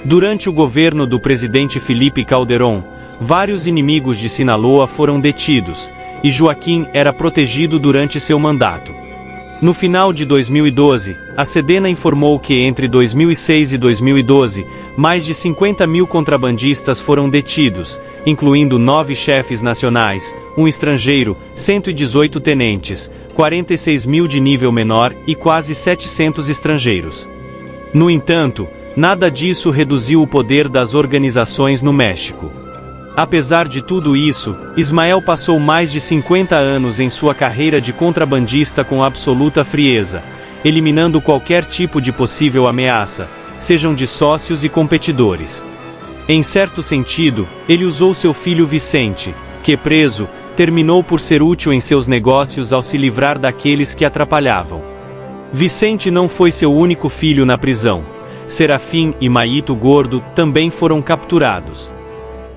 Durante o governo do presidente Felipe Calderón, vários inimigos de Sinaloa foram detidos, e Joaquim era protegido durante seu mandato. No final de 2012, a Sedena informou que entre 2006 e 2012, mais de 50 mil contrabandistas foram detidos, incluindo 9 chefes nacionais, um estrangeiro, 118 tenentes, 46 mil de nível menor e quase 700 estrangeiros. No entanto, nada disso reduziu o poder das organizações no México. Apesar de tudo isso, Ismael passou mais de 50 anos em sua carreira de contrabandista com absoluta frieza, eliminando qualquer tipo de possível ameaça, sejam de sócios e competidores. Em certo sentido, ele usou seu filho Vicente, que, preso, terminou por ser útil em seus negócios ao se livrar daqueles que atrapalhavam. Vicente não foi seu único filho na prisão. Serafim e Maíto Gordo também foram capturados.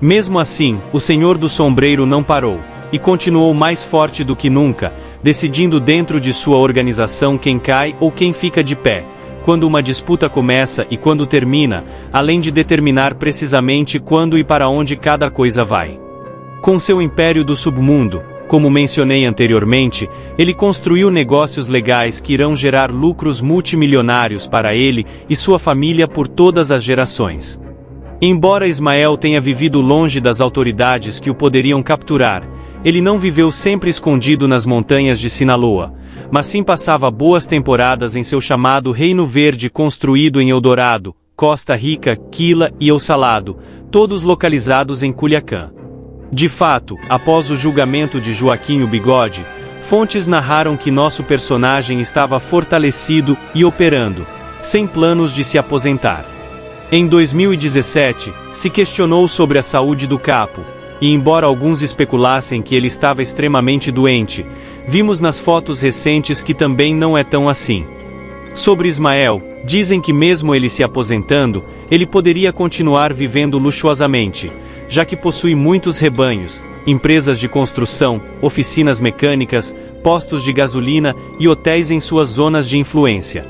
Mesmo assim, o Senhor do Sombreiro não parou, e continuou mais forte do que nunca, decidindo dentro de sua organização quem cai ou quem fica de pé, quando uma disputa começa e quando termina, além de determinar precisamente quando e para onde cada coisa vai. Com seu império do submundo, como mencionei anteriormente, ele construiu negócios legais que irão gerar lucros multimilionários para ele e sua família por todas as gerações. Embora Ismael tenha vivido longe das autoridades que o poderiam capturar, ele não viveu sempre escondido nas montanhas de Sinaloa, mas sim passava boas temporadas em seu chamado Reino Verde construído em Eldorado, Costa Rica, Quila e El Salado, todos localizados em Culiacán. De fato, após o julgamento de Joaquim o Bigode, fontes narraram que nosso personagem estava fortalecido e operando, sem planos de se aposentar. Em 2017, se questionou sobre a saúde do capo, e embora alguns especulassem que ele estava extremamente doente, vimos nas fotos recentes que também não é tão assim. Sobre Ismael, dizem que mesmo ele se aposentando, ele poderia continuar vivendo luxuosamente, já que possui muitos rebanhos, empresas de construção, oficinas mecânicas, postos de gasolina e hotéis em suas zonas de influência.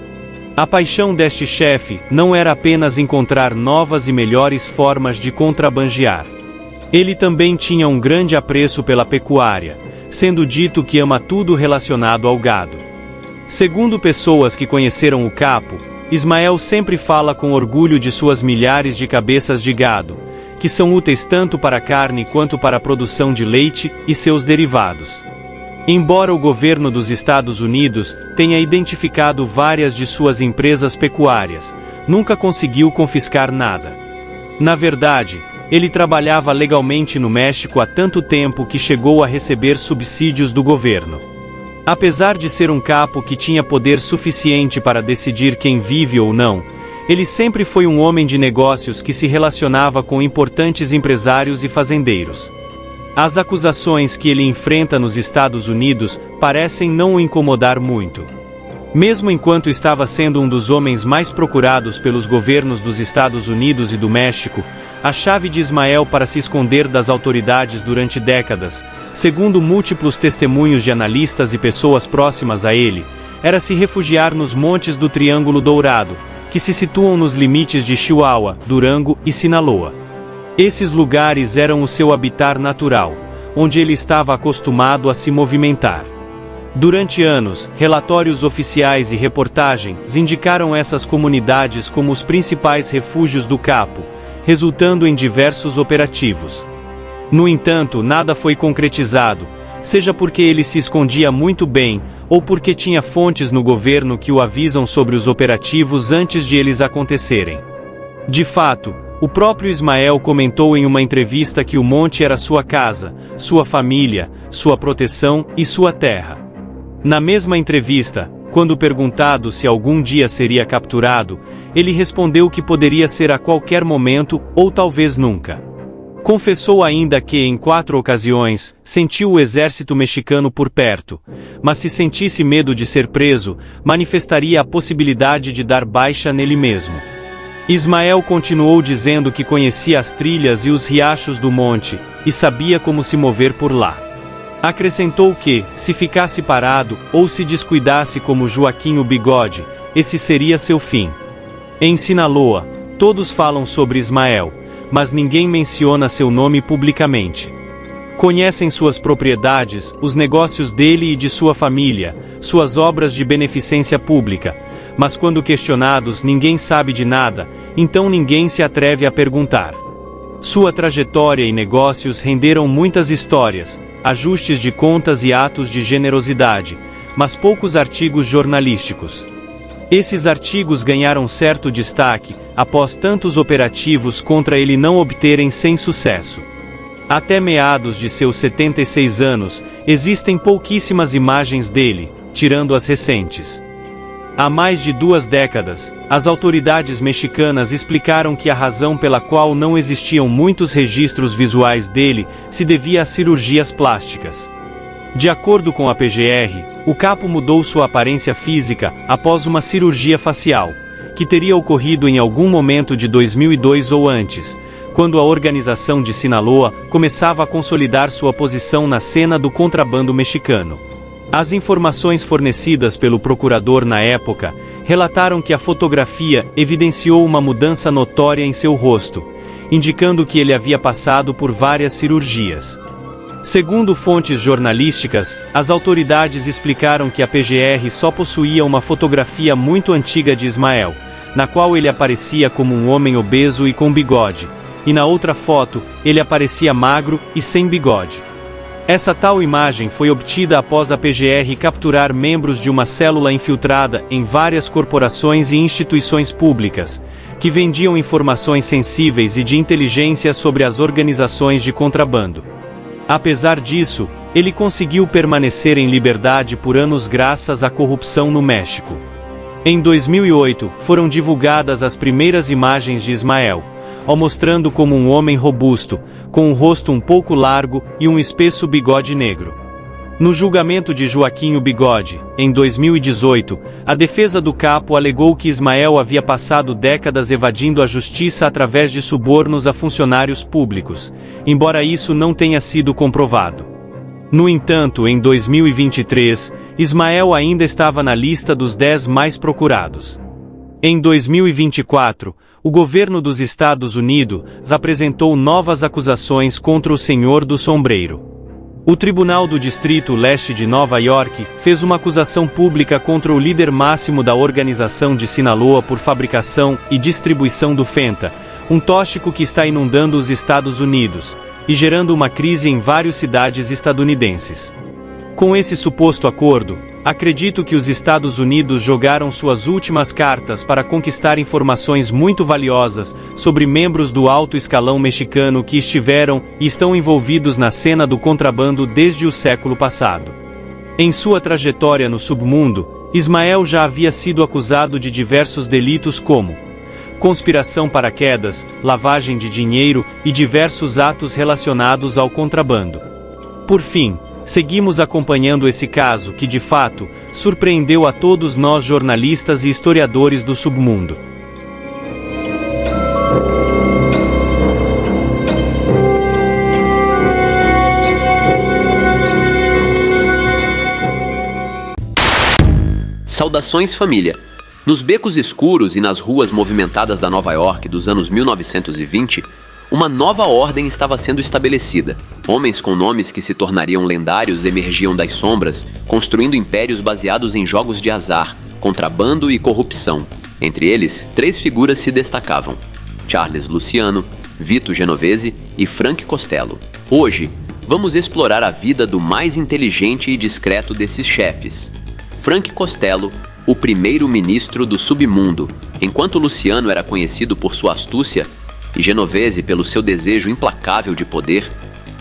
A paixão deste chefe não era apenas encontrar novas e melhores formas de contrabandear. Ele também tinha um grande apreço pela pecuária, sendo dito que ama tudo relacionado ao gado. Segundo pessoas que conheceram o capo, Ismael sempre fala com orgulho de suas milhares de cabeças de gado, que são úteis tanto para a carne quanto para a produção de leite e seus derivados. Embora o governo dos Estados Unidos tenha identificado várias de suas empresas pecuárias, nunca conseguiu confiscar nada. Na verdade, ele trabalhava legalmente no México há tanto tempo que chegou a receber subsídios do governo. Apesar de ser um capo que tinha poder suficiente para decidir quem vive ou não, ele sempre foi um homem de negócios que se relacionava com importantes empresários e fazendeiros. As acusações que ele enfrenta nos Estados Unidos parecem não o incomodar muito. Mesmo enquanto estava sendo um dos homens mais procurados pelos governos dos Estados Unidos e do México, a chave de Ismael para se esconder das autoridades durante décadas, segundo múltiplos testemunhos de analistas e pessoas próximas a ele, era se refugiar nos montes do Triângulo Dourado, que se situam nos limites de Chihuahua, Durango e Sinaloa. Esses lugares eram o seu habitat natural, onde ele estava acostumado a se movimentar. Durante anos, relatórios oficiais e reportagens indicaram essas comunidades como os principais refúgios do capo, resultando em diversos operativos. No entanto, nada foi concretizado, seja porque ele se escondia muito bem, ou porque tinha fontes no governo que o avisam sobre os operativos antes de eles acontecerem. De fato, o próprio Ismael comentou em uma entrevista que o monte era sua casa, sua família, sua proteção e sua terra. Na mesma entrevista, quando perguntado se algum dia seria capturado, ele respondeu que poderia ser a qualquer momento ou talvez nunca. Confessou ainda que, em 4 ocasiões, sentiu o exército mexicano por perto, mas se sentisse medo de ser preso, manifestaria a possibilidade de dar baixa nele mesmo. Ismael continuou dizendo que conhecia as trilhas e os riachos do monte, e sabia como se mover por lá. Acrescentou que, se ficasse parado ou se descuidasse como Joaquim o Bigode, esse seria seu fim. Em Sinaloa, todos falam sobre Ismael, mas ninguém menciona seu nome publicamente. Conhecem suas propriedades, os negócios dele e de sua família, suas obras de beneficência pública, mas quando questionados ninguém sabe de nada, então ninguém se atreve a perguntar. Sua trajetória e negócios renderam muitas histórias, ajustes de contas e atos de generosidade, mas poucos artigos jornalísticos. Esses artigos ganharam certo destaque, após tantos operativos contra ele não obterem sem sucesso. Até meados de seus 76 anos, existem pouquíssimas imagens dele, tirando as recentes. Há mais de 2 décadas, as autoridades mexicanas explicaram que a razão pela qual não existiam muitos registros visuais dele se devia a cirurgias plásticas. De acordo com a PGR, o capo mudou sua aparência física após uma cirurgia facial, que teria ocorrido em algum momento de 2002 ou antes, quando a organização de Sinaloa começava a consolidar sua posição na cena do contrabando mexicano. As informações fornecidas pelo procurador na época relataram que a fotografia evidenciou uma mudança notória em seu rosto, indicando que ele havia passado por várias cirurgias. Segundo fontes jornalísticas, as autoridades explicaram que a PGR só possuía uma fotografia muito antiga de Ismael, na qual ele aparecia como um homem obeso e com bigode, e na outra foto, ele aparecia magro e sem bigode. Essa tal imagem foi obtida após a PGR capturar membros de uma célula infiltrada em várias corporações e instituições públicas, que vendiam informações sensíveis e de inteligência sobre as organizações de contrabando. Apesar disso, ele conseguiu permanecer em liberdade por anos graças à corrupção no México. Em 2008, foram divulgadas as primeiras imagens de Ismael, ao mostrando como um homem robusto, com um rosto um pouco largo e um espesso bigode negro. No julgamento de Joaquim o Bigode, em 2018, a defesa do capo alegou que Ismael havia passado décadas evadindo a justiça através de subornos a funcionários públicos, embora isso não tenha sido comprovado. No entanto, em 2023, Ismael ainda estava na lista dos 10 mais procurados. Em 2024, o governo dos Estados Unidos apresentou novas acusações contra o Senhor do Sombreiro. O Tribunal do Distrito Leste de Nova York fez uma acusação pública contra o líder máximo da organização de Sinaloa por fabricação e distribuição do Fenta, um tóxico que está inundando os Estados Unidos e gerando uma crise em várias cidades estadunidenses. Com esse suposto acordo, acredito que os Estados Unidos jogaram suas últimas cartas para conquistar informações muito valiosas sobre membros do alto escalão mexicano que estiveram e estão envolvidos na cena do contrabando desde o século passado. Em sua trajetória no submundo, Ismael já havia sido acusado de diversos delitos como conspiração para quedas, lavagem de dinheiro e diversos atos relacionados ao contrabando. Por fim, seguimos acompanhando esse caso que, de fato, surpreendeu a todos nós jornalistas e historiadores do submundo. Saudações, família! Nos becos escuros e nas ruas movimentadas da Nova York dos anos 1920, uma nova ordem estava sendo estabelecida. Homens com nomes que se tornariam lendários emergiam das sombras, construindo impérios baseados em jogos de azar, contrabando e corrupção. Entre eles, 3 figuras se destacavam: Charles Luciano, Vito Genovese e Frank Costello. Hoje, vamos explorar a vida do mais inteligente e discreto desses chefes. Frank Costello, o primeiro-ministro do submundo. Enquanto Luciano era conhecido por sua astúcia, e Genovese pelo seu desejo implacável de poder,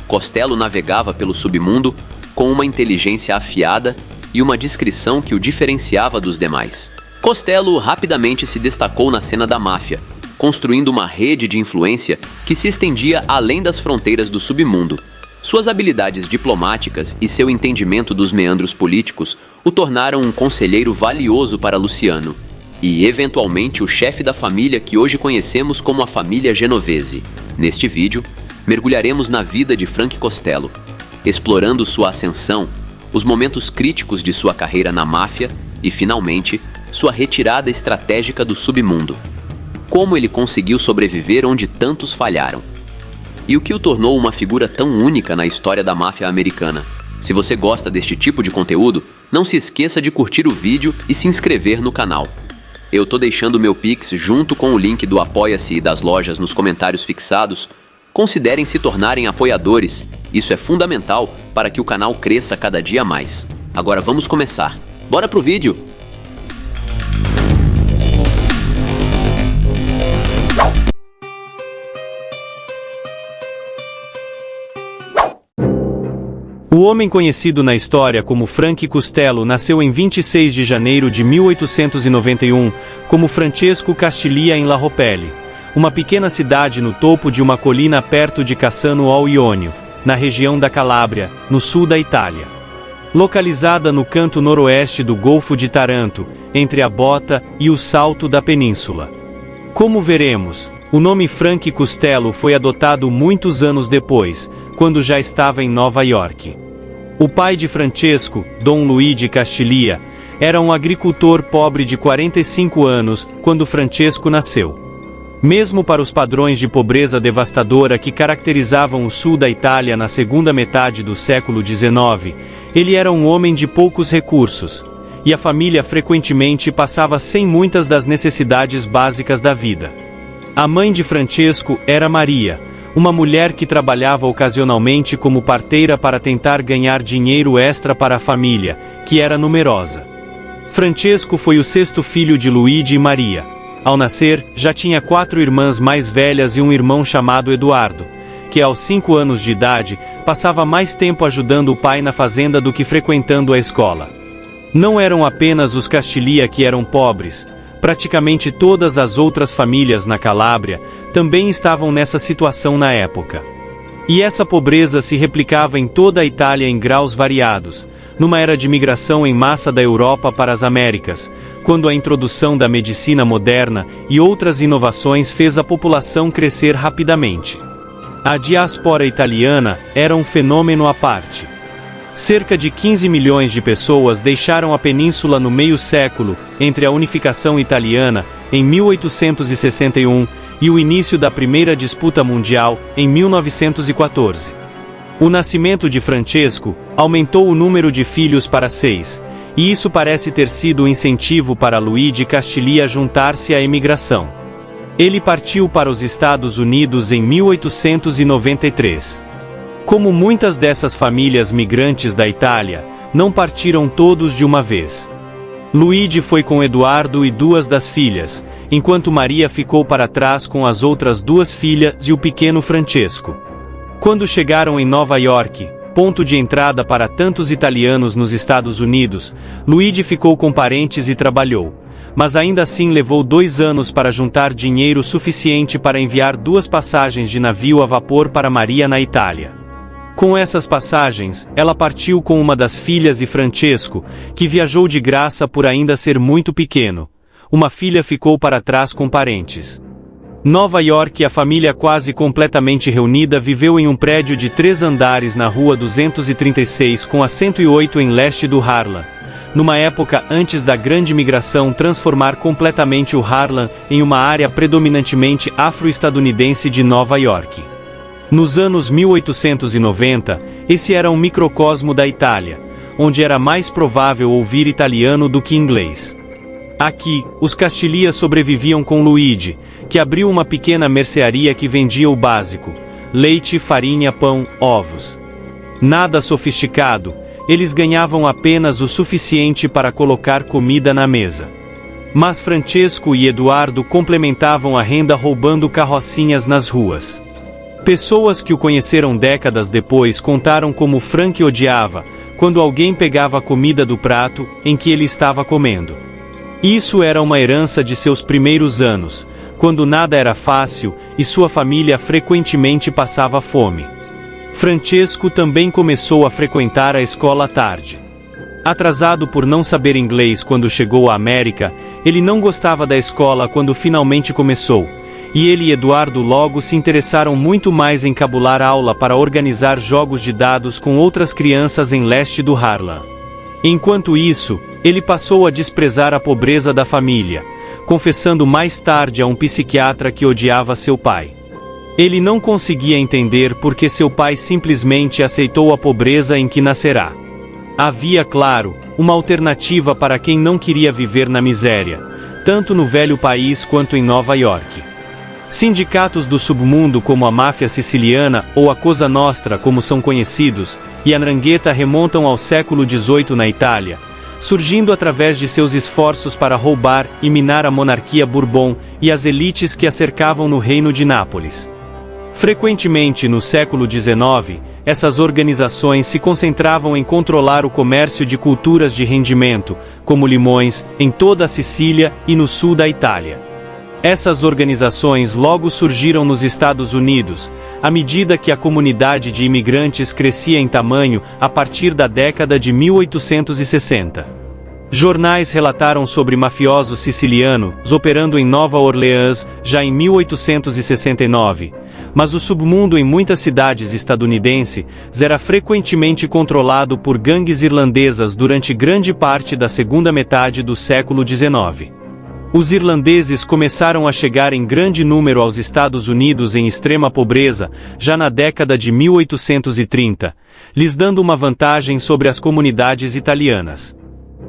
Costello navegava pelo submundo com uma inteligência afiada e uma discrição que o diferenciava dos demais. Costello rapidamente se destacou na cena da máfia, construindo uma rede de influência que se estendia além das fronteiras do submundo. Suas habilidades diplomáticas e seu entendimento dos meandros políticos o tornaram um conselheiro valioso para Luciano, e, eventualmente, o chefe da família que hoje conhecemos como a família Genovese. Neste vídeo, mergulharemos na vida de Frank Costello, explorando sua ascensão, os momentos críticos de sua carreira na máfia e, finalmente, sua retirada estratégica do submundo. Como ele conseguiu sobreviver onde tantos falharam. E o que o tornou uma figura tão única na história da máfia americana. Se você gosta deste tipo de conteúdo, não se esqueça de curtir o vídeo e se inscrever no canal. Eu tô deixando meu Pix junto com o link do Apoia-se e das lojas nos comentários fixados. Considerem se tornarem apoiadores. Isso é fundamental para que o canal cresça cada dia mais. Agora vamos começar. Bora pro vídeo! O homem conhecido na história como Frank Costello nasceu em 26 de janeiro de 1891, como Francesco Castiglia em La Roppelle, uma pequena cidade no topo de uma colina perto de Cassano ao Ionio, na região da Calábria, no sul da Itália. Localizada no canto noroeste do Golfo de Taranto, entre a Bota e o Salto da Península. Como veremos, o nome Frank Costello foi adotado muitos anos depois, quando já estava em Nova York. O pai de Francesco, Dom Luigi Castiglia, era um agricultor pobre de 45 anos quando Francesco nasceu. Mesmo para os padrões de pobreza devastadora que caracterizavam o sul da Itália na segunda metade do século XIX, ele era um homem de poucos recursos, e a família frequentemente passava sem muitas das necessidades básicas da vida. A mãe de Francesco era Maria, uma mulher que trabalhava ocasionalmente como parteira para tentar ganhar dinheiro extra para a família, que era numerosa. Francesco foi o sexto filho de Luigi e Maria. Ao nascer, já tinha 4 irmãs mais velhas e um irmão chamado Eduardo, que aos 5 anos de idade, passava mais tempo ajudando o pai na fazenda do que frequentando a escola. Não eram apenas os Castiglia que eram pobres, praticamente todas as outras famílias na Calábria também estavam nessa situação na época. E essa pobreza se replicava em toda a Itália em graus variados, numa era de migração em massa da Europa para as Américas, quando a introdução da medicina moderna e outras inovações fez a população crescer rapidamente. A diáspora italiana era um fenômeno à parte. Cerca de 15 milhões de pessoas deixaram a península no meio século, entre a unificação italiana, em 1861, e o início da Primeira Disputa Mundial, em 1914. O nascimento de Francesco aumentou o número de filhos para 6, e isso parece ter sido o incentivo para Luigi Castiglia juntar-se à imigração. Ele partiu para os Estados Unidos em 1893. Como muitas dessas famílias migrantes da Itália, não partiram todos de uma vez. Luigi foi com Eduardo e 2 das filhas, enquanto Maria ficou para trás com as outras 2 filhas e o pequeno Francesco. Quando chegaram em Nova York, ponto de entrada para tantos italianos nos Estados Unidos, Luigi ficou com parentes e trabalhou, mas ainda assim levou 2 anos para juntar dinheiro suficiente para enviar 2 passagens de navio a vapor para Maria na Itália. Com essas passagens, ela partiu com uma das filhas e Francesco, que viajou de graça por ainda ser muito pequeno. Uma filha ficou para trás com parentes. Nova York, a família quase completamente reunida viveu em um prédio de 3 andares na rua 236 com a 108 em leste do Harlem, numa época antes da grande migração transformar completamente o Harlem em uma área predominantemente afro-estadunidense de Nova York. Nos anos 1890, esse era um microcosmo da Itália, onde era mais provável ouvir italiano do que inglês. Aqui, os Castiglia sobreviviam com Luigi, que abriu uma pequena mercearia que vendia o básico: leite, farinha, pão, ovos. Nada sofisticado, eles ganhavam apenas o suficiente para colocar comida na mesa. Mas Francesco e Eduardo complementavam a renda roubando carrocinhas nas ruas. Pessoas que o conheceram décadas depois contaram como Frank odiava quando alguém pegava a comida do prato em que ele estava comendo. Isso era uma herança de seus primeiros anos, quando nada era fácil e sua família frequentemente passava fome. Francesco também começou a frequentar a escola à tarde. Atrasado por não saber inglês quando chegou à América, ele não gostava da escola quando finalmente começou, e ele e Eduardo logo se interessaram muito mais em cabular aula para organizar jogos de dados com outras crianças em leste do Harlem. Enquanto isso, ele passou a desprezar a pobreza da família, confessando mais tarde a um psiquiatra que odiava seu pai. Ele não conseguia entender por que seu pai simplesmente aceitou a pobreza em que nascerá. Havia, claro, uma alternativa para quem não queria viver na miséria, tanto no velho país quanto em Nova York. Sindicatos do submundo como a máfia siciliana ou a Cosa Nostra, como são conhecidos, e a 'Ndrangheta remontam ao século XVIII na Itália, surgindo através de seus esforços para roubar e minar a monarquia Bourbon e as elites que a cercavam no reino de Nápoles. Frequentemente no século XIX, essas organizações se concentravam em controlar o comércio de culturas de rendimento, como limões, em toda a Sicília e no sul da Itália. Essas organizações logo surgiram nos Estados Unidos, à medida que a comunidade de imigrantes crescia em tamanho a partir da década de 1860. Jornais relataram sobre mafiosos sicilianos operando em Nova Orleans já em 1869, mas o submundo em muitas cidades estadunidenses era frequentemente controlado por gangues irlandesas durante grande parte da segunda metade do século XIX. Os irlandeses começaram a chegar em grande número aos Estados Unidos em extrema pobreza, já na década de 1830, lhes dando uma vantagem sobre as comunidades italianas.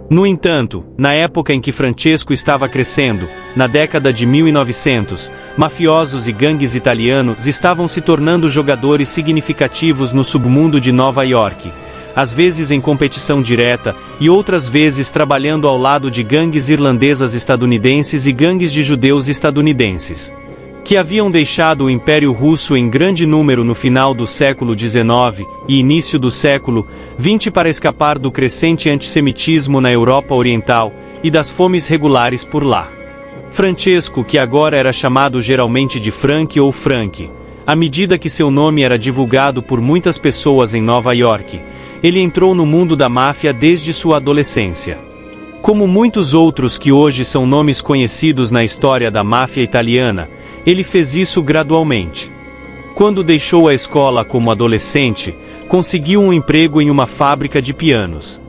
No entanto, na época em que Francesco estava crescendo, na década de 1900, mafiosos e gangues italianos estavam se tornando jogadores significativos no submundo de Nova York, às vezes em competição direta, e outras vezes trabalhando ao lado de gangues irlandesas estadunidenses e gangues de judeus estadunidenses, que haviam deixado o Império Russo em grande número no final do século XIX e início do século XX para escapar do crescente antissemitismo na Europa Oriental e das fomes regulares por lá. Francesco, que agora era chamado geralmente de Frank ou Frank, à medida que seu nome era divulgado por muitas pessoas em Nova York, ele entrou no mundo da máfia desde sua adolescência. Como muitos outros que hoje são nomes conhecidos na história da máfia italiana, ele fez isso gradualmente. Quando deixou a escola como adolescente, conseguiu um emprego em uma fábrica de pianos.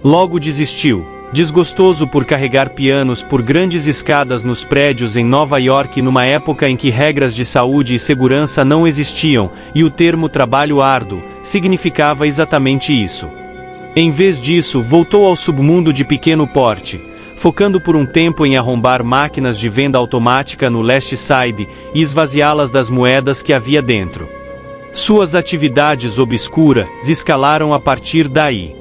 Logo desistiu, desgostoso por carregar pianos por grandes escadas nos prédios em Nova York numa época em que regras de saúde e segurança não existiam, e o termo trabalho árduo significava exatamente isso. Em vez disso, voltou ao submundo de pequeno porte, focando por um tempo em arrombar máquinas de venda automática no Last Side e esvaziá-las das moedas que havia dentro. Suas atividades obscuras escalaram a partir daí.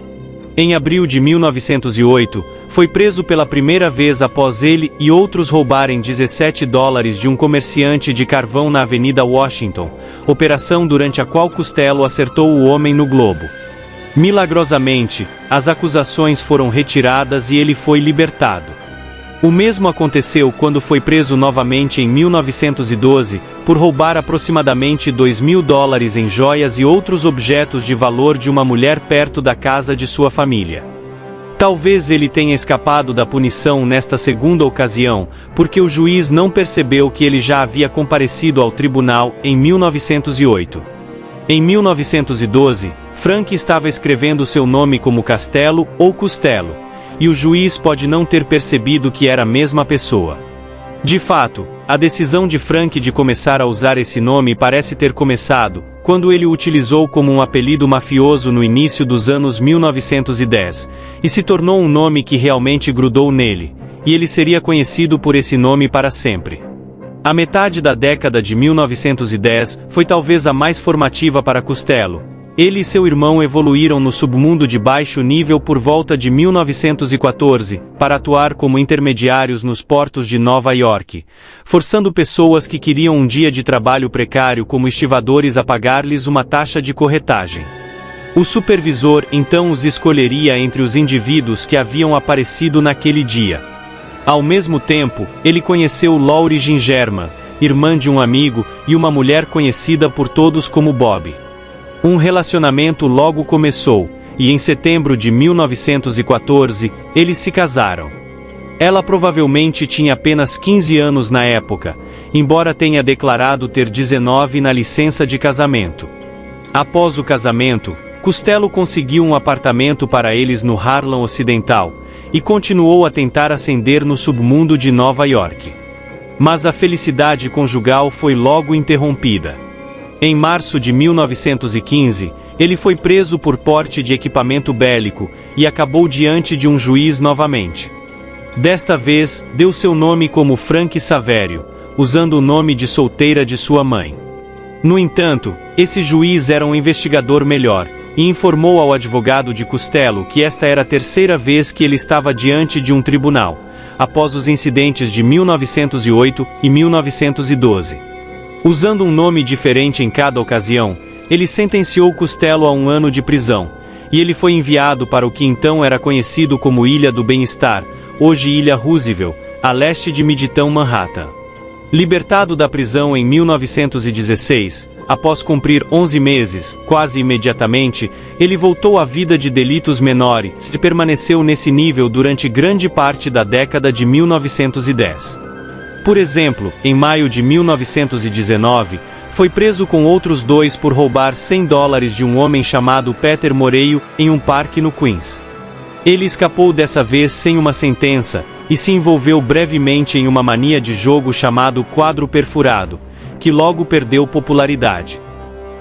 Em abril de 1908, foi preso pela primeira vez após ele e outros roubarem $17 de um comerciante de carvão na Avenida Washington, operação durante a qual Costello acertou o homem no globo. Milagrosamente, as acusações foram retiradas e ele foi libertado. O mesmo aconteceu quando foi preso novamente em 1912, por roubar aproximadamente $2.000 em joias e outros objetos de valor de uma mulher perto da casa de sua família. Talvez ele tenha escapado da punição nesta segunda ocasião, porque o juiz não percebeu que ele já havia comparecido ao tribunal em 1908. Em 1912, Frank estava escrevendo seu nome como Castello ou Costello, e o juiz pode não ter percebido que era a mesma pessoa. De fato, a decisão de Frank de começar a usar esse nome parece ter começado quando ele o utilizou como um apelido mafioso no início dos anos 1910, e se tornou um nome que realmente grudou nele, e ele seria conhecido por esse nome para sempre. A metade da década de 1910 foi talvez a mais formativa para Costello. Ele e seu irmão evoluíram no submundo de baixo nível por volta de 1914, para atuar como intermediários nos portos de Nova York, forçando pessoas que queriam um dia de trabalho precário como estivadores a pagar-lhes uma taxa de corretagem. O supervisor então os escolheria entre os indivíduos que haviam aparecido naquele dia. Ao mesmo tempo, ele conheceu Laurie Gingerman, irmã de um amigo, e uma mulher conhecida por todos como Bob. Um relacionamento logo começou, e em setembro de 1914, eles se casaram. Ela provavelmente tinha apenas 15 anos na época, embora tenha declarado ter 19 na licença de casamento. Após o casamento, Costello conseguiu um apartamento para eles no Harlem Ocidental, e continuou a tentar ascender no submundo de Nova York. Mas a felicidade conjugal foi logo interrompida. Em março de 1915, ele foi preso por porte de equipamento bélico e acabou diante de um juiz novamente. Desta vez, deu seu nome como Frank Saverio, usando o nome de solteira de sua mãe. No entanto, esse juiz era um investigador melhor, e informou ao advogado de Costello que esta era a terceira vez que ele estava diante de um tribunal, após os incidentes de 1908 e 1912. Usando um nome diferente em cada ocasião, ele sentenciou Costello a 1 ano de prisão, e ele foi enviado para o que então era conhecido como Ilha do Bem-Estar, hoje Ilha Roosevelt, a leste de Midtown Manhattan. Libertado da prisão em 1916, após cumprir 11 meses, quase imediatamente, ele voltou à vida de delitos menores e permaneceu nesse nível durante grande parte da década de 1910. Por exemplo, em maio de 1919, Foi preso com outros 2 por roubar $100 de um homem chamado Peter Moreio em um parque no Queens. Ele escapou dessa vez sem uma sentença e se envolveu brevemente em uma mania de jogo chamado quadro perfurado, que logo perdeu popularidade.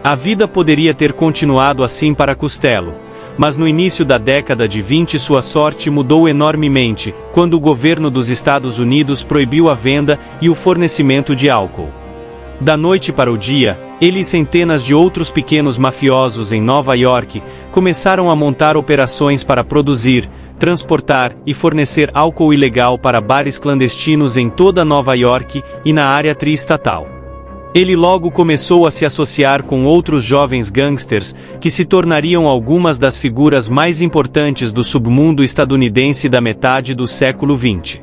A vida poderia ter continuado assim para Costello, mas no início da década de 20 sua sorte mudou enormemente, quando o governo dos Estados Unidos proibiu a venda e o fornecimento de álcool. Da noite para o dia, ele e centenas de outros pequenos mafiosos em Nova York começaram a montar operações para produzir, transportar e fornecer álcool ilegal para bares clandestinos em toda Nova York e na área triestatal. Ele logo começou a se associar com outros jovens gangsters que se tornariam algumas das figuras mais importantes do submundo estadunidense da metade do século XX.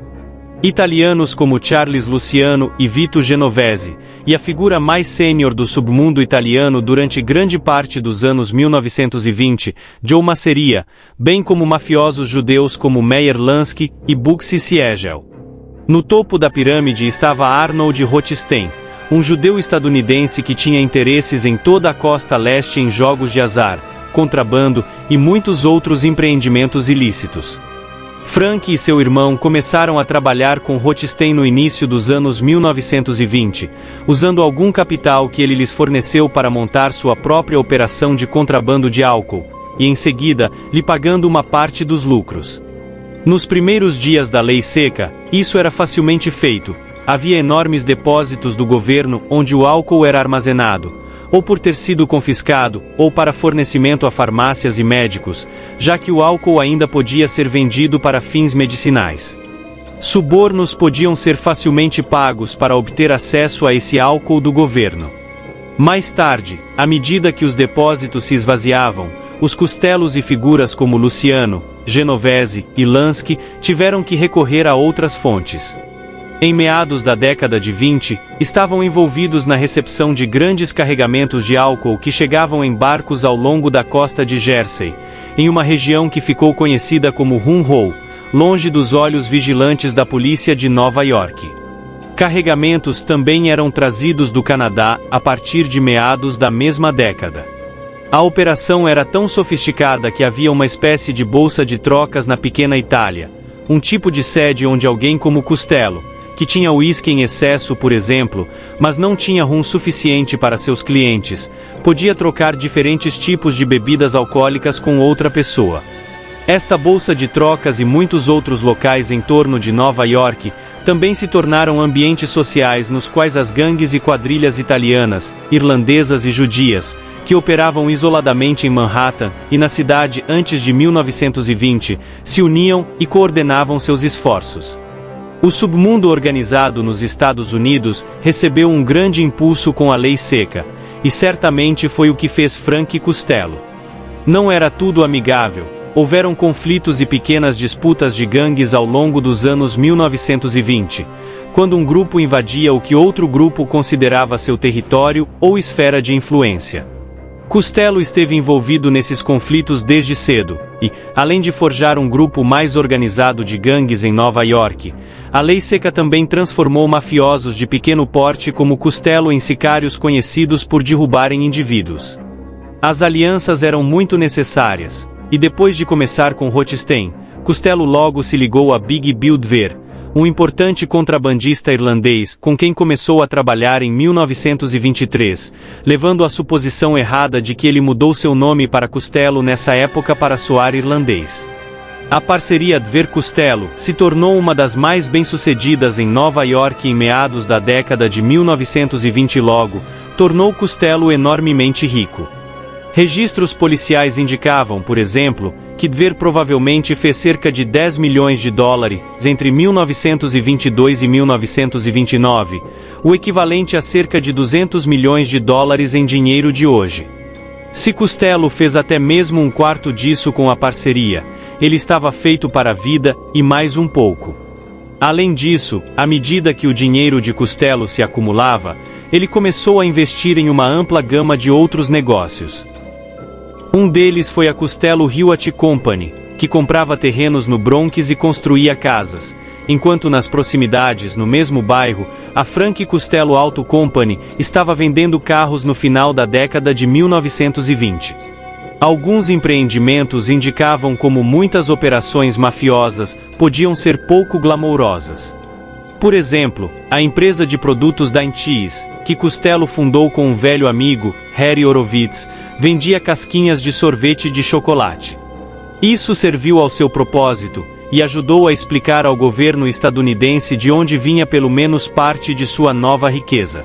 Italianos como Charles Luciano e Vito Genovese, e a figura mais sênior do submundo italiano durante grande parte dos anos 1920, Joe Masseria, bem como mafiosos judeus como Meyer Lansky e Bugsy Siegel. No topo da pirâmide estava Arnold Rothstein, um judeu estadunidense que tinha interesses em toda a costa leste em jogos de azar, contrabando e muitos outros empreendimentos ilícitos. Frank e seu irmão começaram a trabalhar com Rothstein no início dos anos 1920, usando algum capital que ele lhes forneceu para montar sua própria operação de contrabando de álcool, e em seguida, lhe pagando uma parte dos lucros. Nos primeiros dias da lei seca, isso era facilmente feito. Havia enormes depósitos do governo onde o álcool era armazenado, ou por ter sido confiscado, ou para fornecimento a farmácias e médicos, já que o álcool ainda podia ser vendido para fins medicinais. Subornos podiam ser facilmente pagos para obter acesso a esse álcool do governo. Mais tarde, à medida que os depósitos se esvaziavam, os Costellos e figuras como Luciano, Genovese e Lansky tiveram que recorrer a outras fontes. Em meados da década de 20, estavam envolvidos na recepção de grandes carregamentos de álcool que chegavam em barcos ao longo da costa de Jersey, em uma região que ficou conhecida como Rum Row, longe dos olhos vigilantes da polícia de Nova York. Carregamentos também eram trazidos do Canadá a partir de meados da mesma década. A operação era tão sofisticada que havia uma espécie de bolsa de trocas na pequena Itália, um tipo de sede onde alguém como Costello, que tinha uísque em excesso, por exemplo, mas não tinha rum suficiente para seus clientes, podia trocar diferentes tipos de bebidas alcoólicas com outra pessoa. Esta bolsa de trocas e muitos outros locais em torno de Nova York também se tornaram ambientes sociais nos quais as gangues e quadrilhas italianas, irlandesas e judias, que operavam isoladamente em Manhattan e na cidade antes de 1920, se uniam e coordenavam seus esforços. O submundo organizado nos Estados Unidos recebeu um grande impulso com a lei seca, e certamente foi o que fez Frank Costello. Não era tudo amigável, houveram conflitos e pequenas disputas de gangues ao longo dos anos 1920, quando um grupo invadia o que outro grupo considerava seu território ou esfera de influência. Costello esteve envolvido nesses conflitos desde cedo, e, além de forjar um grupo mais organizado de gangues em Nova York, a lei seca também transformou mafiosos de pequeno porte como Costello em sicários conhecidos por derrubarem indivíduos. As alianças eram muito necessárias, e depois de começar com Rothstein, Costello logo se ligou a Big Bill Dver, um importante contrabandista irlandês com quem começou a trabalhar em 1923, levando à suposição errada de que ele mudou seu nome para Costello nessa época para soar irlandês. A parceria Dver-Costello se tornou uma das mais bem-sucedidas em Nova York em meados da década de 1920 e logo tornou Costello enormemente rico. Registros policiais indicavam, por exemplo, que Dver provavelmente fez cerca de $10 milhões entre 1922 e 1929, o equivalente a cerca de $200 milhões em dinheiro de hoje. Se Costello fez até mesmo um quarto disso com a parceria, ele estava feito para a vida e mais um pouco. Além disso, à medida que o dinheiro de Costello se acumulava, ele começou a investir em uma ampla gama de outros negócios. Um deles foi a Costello Realty Company, que comprava terrenos no Bronx e construía casas, enquanto nas proximidades, no mesmo bairro, a Frank Costello Auto Company estava vendendo carros no final da década de 1920. Alguns empreendimentos indicavam como muitas operações mafiosas podiam ser pouco glamourosas. Por exemplo, a empresa de produtos Dainties, que Costello fundou com um velho amigo, Harry Horowitz, vendia casquinhas de sorvete de chocolate. Isso serviu ao seu propósito e ajudou a explicar ao governo estadunidense de onde vinha pelo menos parte de sua nova riqueza.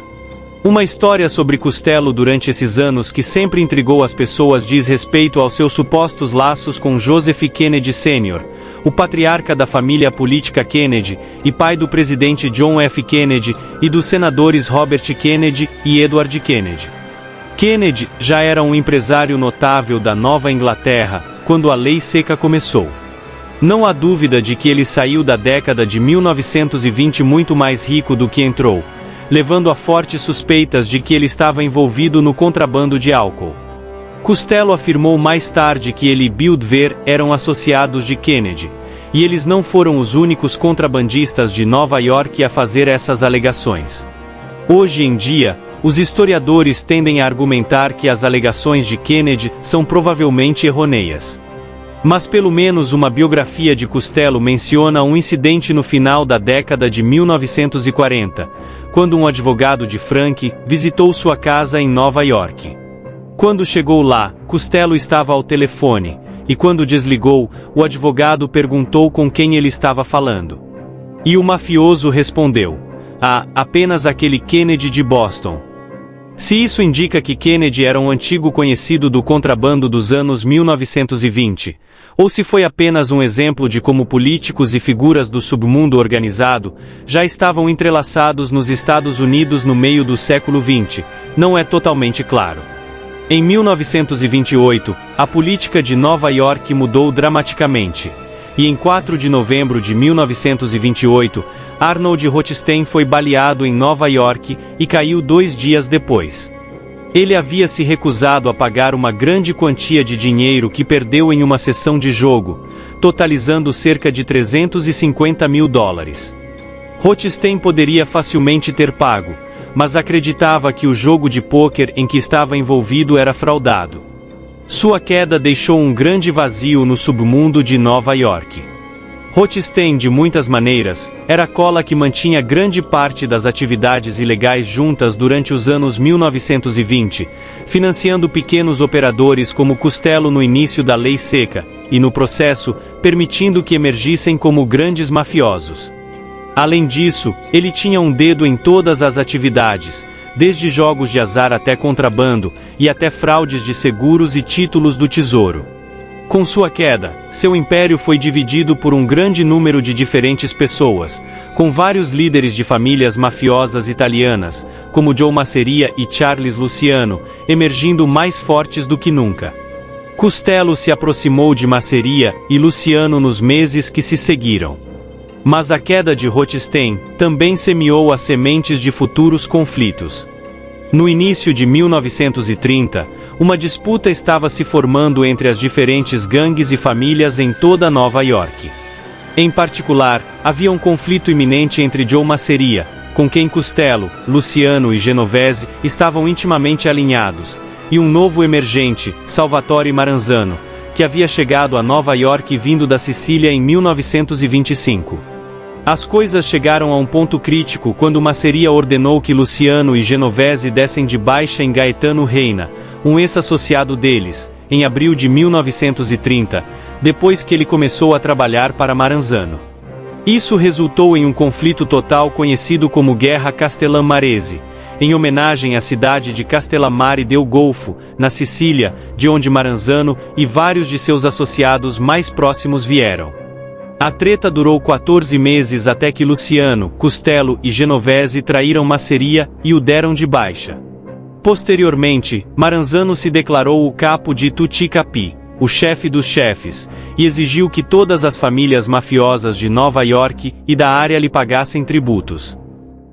Uma história sobre Costello durante esses anos que sempre intrigou as pessoas diz respeito aos seus supostos laços com Joseph Kennedy Sr., o patriarca da família política Kennedy e pai do presidente John F. Kennedy e dos senadores Robert Kennedy e Edward Kennedy. Kennedy já era um empresário notável da Nova Inglaterra quando a Lei Seca começou. Não há dúvida de que ele saiu da década de 1920 muito mais rico do que entrou, levando a fortes suspeitas de que ele estava envolvido no contrabando de álcool. Costello afirmou mais tarde que ele e Bill Dver eram associados de Kennedy, e eles não foram os únicos contrabandistas de Nova York a fazer essas alegações. Hoje em dia, os historiadores tendem a argumentar que as alegações de Kennedy são provavelmente errôneas. Mas pelo menos uma biografia de Costello menciona um incidente no final da década de 1940, quando um advogado de Frank visitou sua casa em Nova York. Quando chegou lá, Costello estava ao telefone, e quando desligou, o advogado perguntou com quem ele estava falando. E o mafioso respondeu: apenas aquele Kennedy de Boston. Se isso indica que Kennedy era um antigo conhecido do contrabando dos anos 1920, ou se foi apenas um exemplo de como políticos e figuras do submundo organizado já estavam entrelaçados nos Estados Unidos no meio do século XX, não é totalmente claro. Em 1928, a política de Nova York mudou dramaticamente, e em 4 de novembro de 1928, Arnold Rothstein foi baleado em Nova York e caiu 2 dias depois. Ele havia se recusado a pagar uma grande quantia de dinheiro que perdeu em uma sessão de jogo, totalizando cerca de $350 mil. Rothstein poderia facilmente ter pago, mas acreditava que o jogo de pôquer em que estava envolvido era fraudado. Sua queda deixou um grande vazio no submundo de Nova York. Rothstein, de muitas maneiras, era a cola que mantinha grande parte das atividades ilegais juntas durante os anos 1920, financiando pequenos operadores como Costello no início da Lei Seca, e no processo, permitindo que emergissem como grandes mafiosos. Além disso, ele tinha um dedo em todas as atividades, desde jogos de azar até contrabando, e até fraudes de seguros e títulos do tesouro. Com sua queda, seu império foi dividido por um grande número de diferentes pessoas, com vários líderes de famílias mafiosas italianas, como Joe Masseria e Charles Luciano, emergindo mais fortes do que nunca. Costello se aproximou de Masseria e Luciano nos meses que se seguiram. Mas a queda de Rothstein também semeou as sementes de futuros conflitos. No início de 1930, uma disputa estava se formando entre as diferentes gangues e famílias em toda Nova York. Em particular, havia um conflito iminente entre Joe Masseria, com quem Costello, Luciano e Genovese estavam intimamente alinhados, e um novo emergente, Salvatore Maranzano, que havia chegado a Nova York vindo da Sicília em 1925. As coisas chegaram a um ponto crítico quando Masseria ordenou que Luciano e Genovese dessem de baixa em Gaetano Reina, um ex-associado deles, em abril de 1930, depois que ele começou a trabalhar para Maranzano. Isso resultou em um conflito total conhecido como Guerra Castellamarese, em homenagem à cidade de Castellammare del Golfo, na Sicília, de onde Maranzano e vários de seus associados mais próximos vieram. A treta durou 14 meses até que Luciano, Costello e Genovese traíram Masseria e o deram de baixa. Posteriormente, Maranzano se declarou o capo de Tutti Capi, o chefe dos chefes, e exigiu que todas as famílias mafiosas de Nova York e da área lhe pagassem tributos.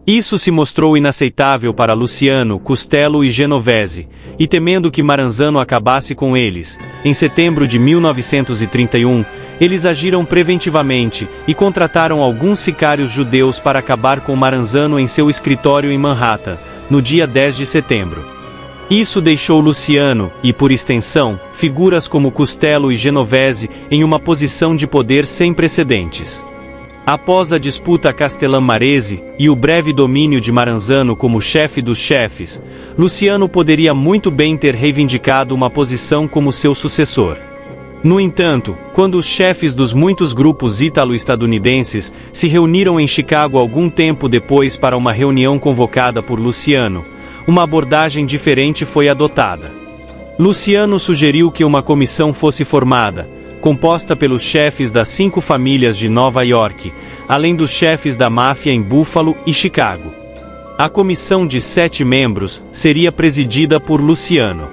Isso se mostrou inaceitável para Luciano, Costello e Genovese, e temendo que Maranzano acabasse com eles, em setembro de 1931, Eles agiram preventivamente e contrataram alguns sicários judeus para acabar com Maranzano em seu escritório em Manhattan, no dia 10 de setembro. Isso deixou Luciano, e por extensão, figuras como Costello e Genovese, em uma posição de poder sem precedentes. Após a disputa Castellan-Marese e o breve domínio de Maranzano como chefe dos chefes, Luciano poderia muito bem ter reivindicado uma posição como seu sucessor. No entanto, quando os chefes dos muitos grupos ítalo-estadunidenses se reuniram em Chicago algum tempo depois para uma reunião convocada por Luciano, uma abordagem diferente foi adotada. Luciano sugeriu que uma comissão fosse formada, composta pelos chefes das 5 famílias de Nova York, além dos chefes da máfia em Buffalo e Chicago. A comissão de 7 membros seria presidida por Luciano.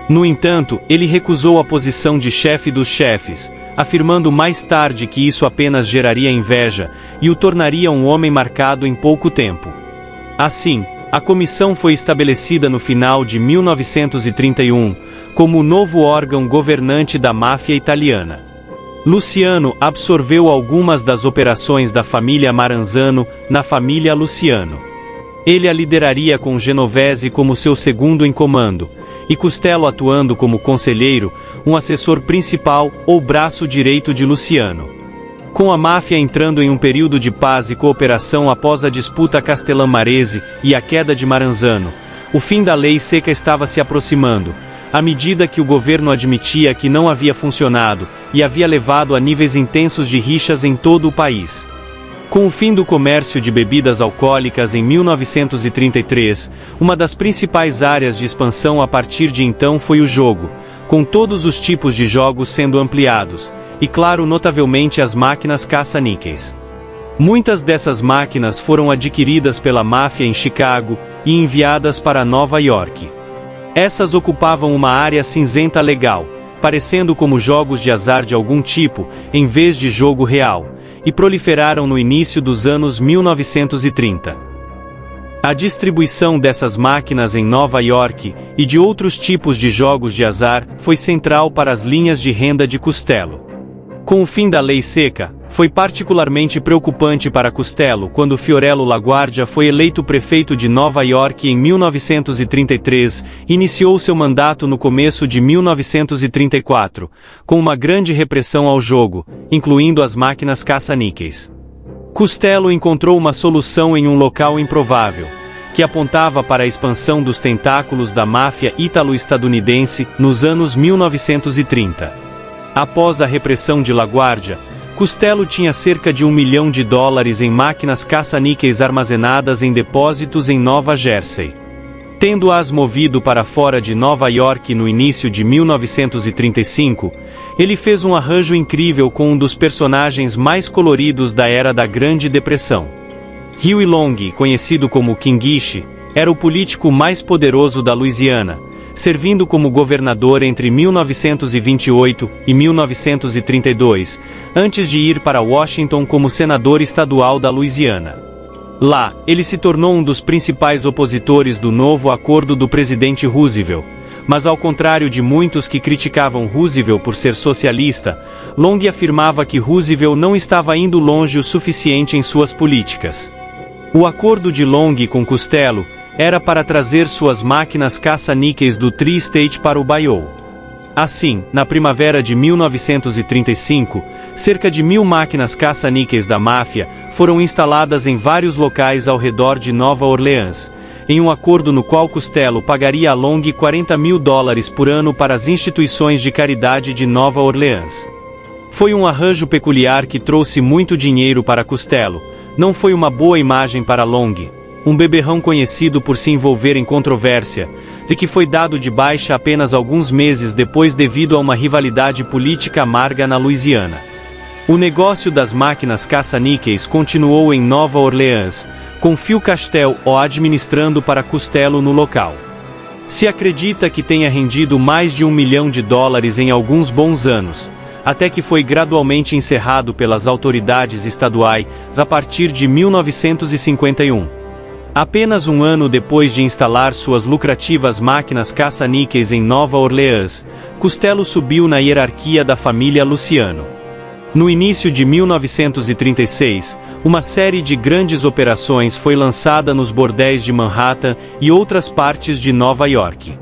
No entanto, ele recusou a posição de chefe dos chefes, afirmando mais tarde que isso apenas geraria inveja e o tornaria um homem marcado em pouco tempo. Assim, a comissão foi estabelecida no final de 1931, como o novo órgão governante da máfia italiana. Luciano absorveu algumas das operações da família Maranzano na família Luciano. Ele a lideraria com Genovese como seu segundo em comando, e Costello atuando como conselheiro, um assessor principal ou braço direito de Luciano. Com a máfia entrando em um período de paz e cooperação após a disputa Castellan-Marese e a queda de Maranzano, o fim da lei seca estava se aproximando, à medida que o governo admitia que não havia funcionado e havia levado a níveis intensos de rixas em todo o país. Com o fim do comércio de bebidas alcoólicas em 1933, uma das principais áreas de expansão a partir de então foi o jogo, com todos os tipos de jogos sendo ampliados, e claro, notavelmente as máquinas caça-níqueis. Muitas dessas máquinas foram adquiridas pela máfia em Chicago e enviadas para Nova York. Essas ocupavam uma área cinzenta legal, parecendo como jogos de azar de algum tipo, em vez de jogo real, e proliferaram no início dos anos 1930. A distribuição dessas máquinas em Nova York e de outros tipos de jogos de azar foi central para as linhas de renda de Costello. Com o fim da lei seca, foi particularmente preocupante para Costello quando Fiorello LaGuardia foi eleito prefeito de Nova York em 1933 e iniciou seu mandato no começo de 1934, com uma grande repressão ao jogo, incluindo as máquinas caça-níqueis. Costello encontrou uma solução em um local improvável, que apontava para a expansão dos tentáculos da máfia ítalo-estadunidense nos anos 1930. Após a repressão de LaGuardia, Costello tinha cerca de $1 milhão em máquinas caça-níqueis armazenadas em depósitos em Nova Jersey. Tendo-as movido para fora de Nova York no início de 1935, ele fez um arranjo incrível com um dos personagens mais coloridos da era da Grande Depressão. Huey Long, conhecido como Kingishi, era o político mais poderoso da Louisiana, servindo como governador entre 1928 e 1932, antes de ir para Washington como senador estadual da Louisiana. Lá, ele se tornou um dos principais opositores do novo acordo do presidente Roosevelt, mas ao contrário de muitos que criticavam Roosevelt por ser socialista, Long afirmava que Roosevelt não estava indo longe o suficiente em suas políticas. O acordo de Long com Costello era para trazer suas máquinas caça-níqueis do Tri-State para o Bayou. Assim, na primavera de 1935, cerca de 1.000 máquinas caça-níqueis da máfia foram instaladas em vários locais ao redor de Nova Orleans, em um acordo no qual Costello pagaria a Long $40 mil por ano para as instituições de caridade de Nova Orleans. Foi um arranjo peculiar que trouxe muito dinheiro para Costello, não foi uma boa imagem para Long, um beberrão conhecido por se envolver em controvérsia, de que foi dado de baixa apenas alguns meses depois devido a uma rivalidade política amarga na Louisiana. O negócio das máquinas caça-níqueis continuou em Nova Orleans, com Phil Castell o administrando para Costello no local. Se acredita que tenha rendido mais de $1 milhão em alguns bons anos, até que foi gradualmente encerrado pelas autoridades estaduais a partir de 1951. Apenas um ano depois de instalar suas lucrativas máquinas caça-níqueis em Nova Orleans, Costello subiu na hierarquia da família Luciano. No início de 1936, uma série de grandes operações foi lançada nos bordéis de Manhattan e outras partes de Nova York.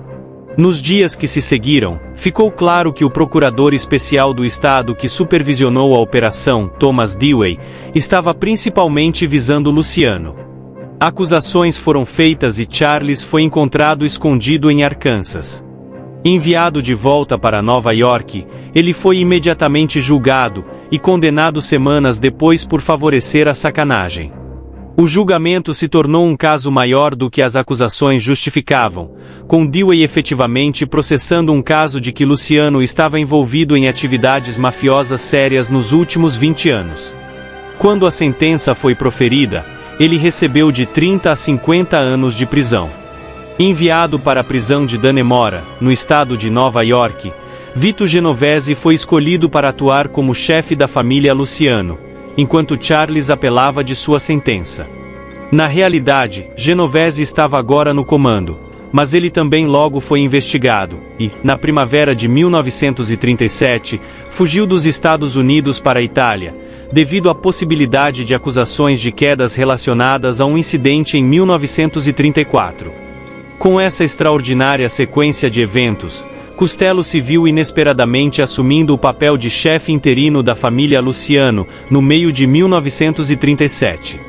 Nos dias que se seguiram, ficou claro que o procurador especial do estado que supervisionou a operação, Thomas Dewey, estava principalmente visando Luciano. Acusações foram feitas e Charles foi encontrado escondido em Arkansas. Enviado de volta para Nova York, ele foi imediatamente julgado e condenado semanas depois por favorecer a sacanagem. O julgamento se tornou um caso maior do que as acusações justificavam, com Dewey efetivamente processando um caso de que Luciano estava envolvido em atividades mafiosas sérias nos últimos 20 anos. Quando a sentença foi proferida, ele recebeu de 30 a 50 anos de prisão. Enviado para a prisão de Dannemora, no estado de Nova York, Vito Genovese foi escolhido para atuar como chefe da família Luciano, enquanto Charles apelava de sua sentença. Na realidade, Genovese estava agora no comando, mas ele também logo foi investigado, e, na primavera de 1937, fugiu dos Estados Unidos para a Itália, devido à possibilidade de acusações de quedas relacionadas a um incidente em 1934. Com essa extraordinária sequência de eventos, Costello se viu inesperadamente assumindo o papel de chefe interino da família Luciano no meio de 1937.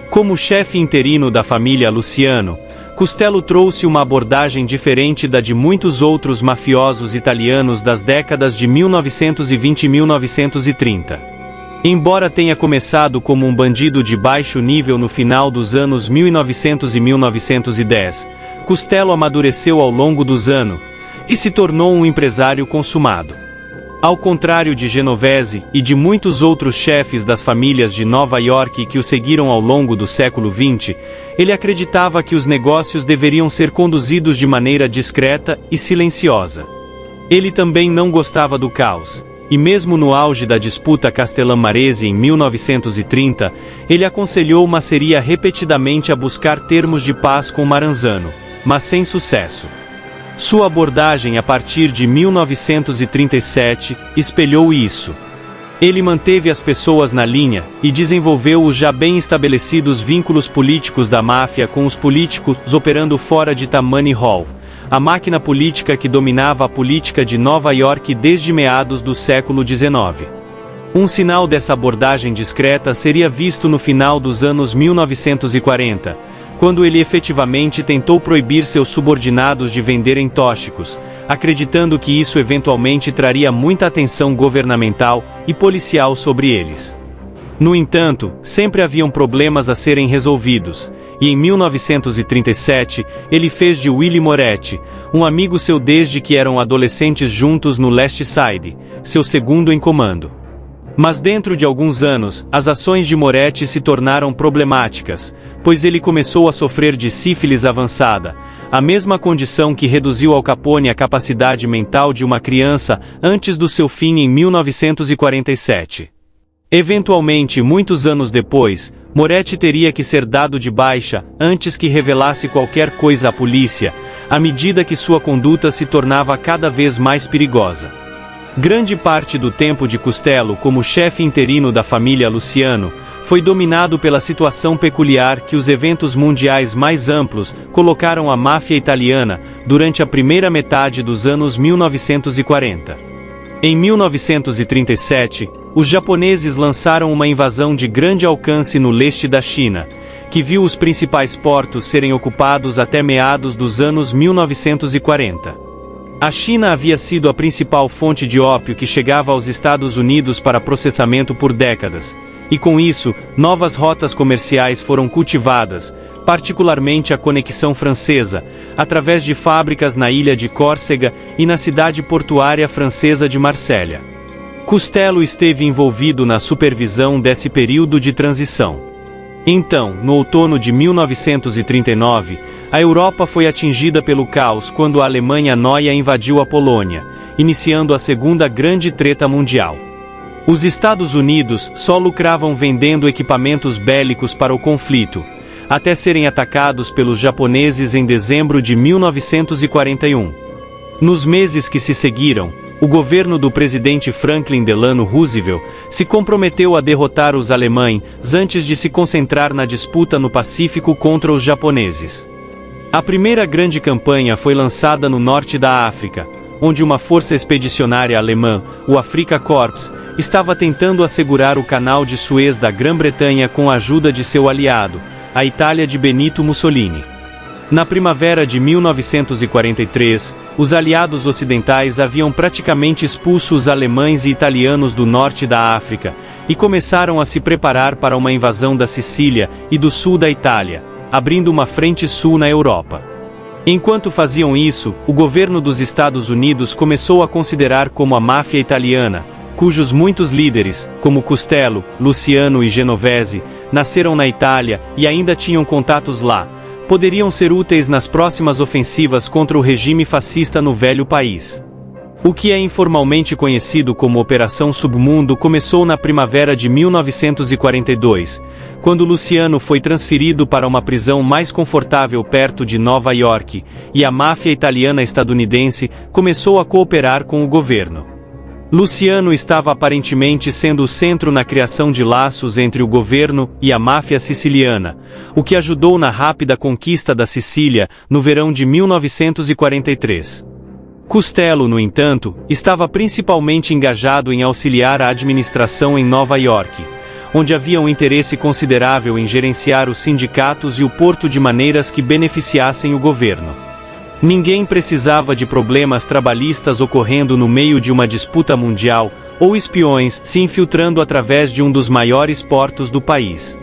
Como chefe interino da família Luciano, Costello trouxe uma abordagem diferente da de muitos outros mafiosos italianos das décadas de 1920 e 1930. Embora tenha começado como um bandido de baixo nível no final dos anos 1900 e 1910, Costello amadureceu ao longo dos anos e se tornou um empresário consumado. Ao contrário de Genovese e de muitos outros chefes das famílias de Nova York que o seguiram ao longo do século XX, ele acreditava que os negócios deveriam ser conduzidos de maneira discreta e silenciosa. Ele também não gostava do caos, e mesmo no auge da disputa Castellammarese em 1930, ele aconselhou Masseria repetidamente a buscar termos de paz com Maranzano, mas sem sucesso. Sua abordagem a partir de 1937 espelhou isso. Ele manteve as pessoas na linha e desenvolveu os já bem estabelecidos vínculos políticos da máfia com os políticos operando fora de Tammany Hall, a máquina política que dominava a política de Nova York desde meados do século XIX. Um sinal dessa abordagem discreta seria visto no final dos anos 1940, quando ele efetivamente tentou proibir seus subordinados de venderem tóxicos, acreditando que isso eventualmente traria muita atenção governamental e policial sobre eles. No entanto, sempre haviam problemas a serem resolvidos, e em 1937, ele fez de Willie Moretti, um amigo seu desde que eram adolescentes juntos no Last Side, seu segundo em comando. Mas dentro de alguns anos, as ações de Moretti se tornaram problemáticas, pois ele começou a sofrer de sífilis avançada, a mesma condição que reduziu Al Capone a capacidade mental de uma criança antes do seu fim em 1947. Eventualmente, muitos anos depois, Moretti teria que ser dado de baixa antes que revelasse qualquer coisa à polícia, à medida que sua conduta se tornava cada vez mais perigosa. Grande parte do tempo de Costello como chefe interino da família Luciano foi dominado pela situação peculiar que os eventos mundiais mais amplos colocaram a máfia italiana durante a primeira metade dos anos 1940. Em 1937, os japoneses lançaram uma invasão de grande alcance no leste da China, que viu os principais portos serem ocupados até meados dos anos 1940. A China havia sido a principal fonte de ópio que chegava aos Estados Unidos para processamento por décadas, e com isso, novas rotas comerciais foram cultivadas, particularmente a conexão francesa, através de fábricas na ilha de Córcega e na cidade portuária francesa de Marsella. Costello esteve envolvido na supervisão desse período de transição. Então, no outono de 1939, a Europa foi atingida pelo caos quando a Alemanha Nóia invadiu a Polônia, iniciando a Segunda Grande Treta Mundial. Os Estados Unidos só lucravam vendendo equipamentos bélicos para o conflito, até serem atacados pelos japoneses em dezembro de 1941. Nos meses que se seguiram, o governo do presidente Franklin Delano Roosevelt se comprometeu a derrotar os alemães antes de se concentrar na disputa no Pacífico contra os japoneses. A primeira grande campanha foi lançada no norte da África, onde uma força expedicionária alemã, o Afrika Korps, estava tentando assegurar o canal de Suez da Grã-Bretanha com a ajuda de seu aliado, a Itália de Benito Mussolini. Na primavera de 1943, os aliados ocidentais haviam praticamente expulso os alemães e italianos do norte da África e começaram a se preparar para uma invasão da Sicília e do sul da Itália, abrindo uma frente sul na Europa. Enquanto faziam isso, o governo dos Estados Unidos começou a considerar como a máfia italiana, cujos muitos líderes, como Costello, Luciano e Genovese, nasceram na Itália e ainda tinham contatos lá, poderiam ser úteis nas próximas ofensivas contra o regime fascista no velho país. O que é informalmente conhecido como Operação Submundo começou na primavera de 1942, quando Luciano foi transferido para uma prisão mais confortável perto de Nova York, e a máfia italiana estadunidense começou a cooperar com o governo. Luciano estava aparentemente sendo o centro na criação de laços entre o governo e a máfia siciliana, o que ajudou na rápida conquista da Sicília no verão de 1943. Costello, no entanto, estava principalmente engajado em auxiliar a administração em Nova York, onde havia um interesse considerável em gerenciar os sindicatos e o porto de maneiras que beneficiassem o governo. Ninguém precisava de problemas trabalhistas ocorrendo no meio de uma disputa mundial, ou espiões se infiltrando através de um dos maiores portos do país.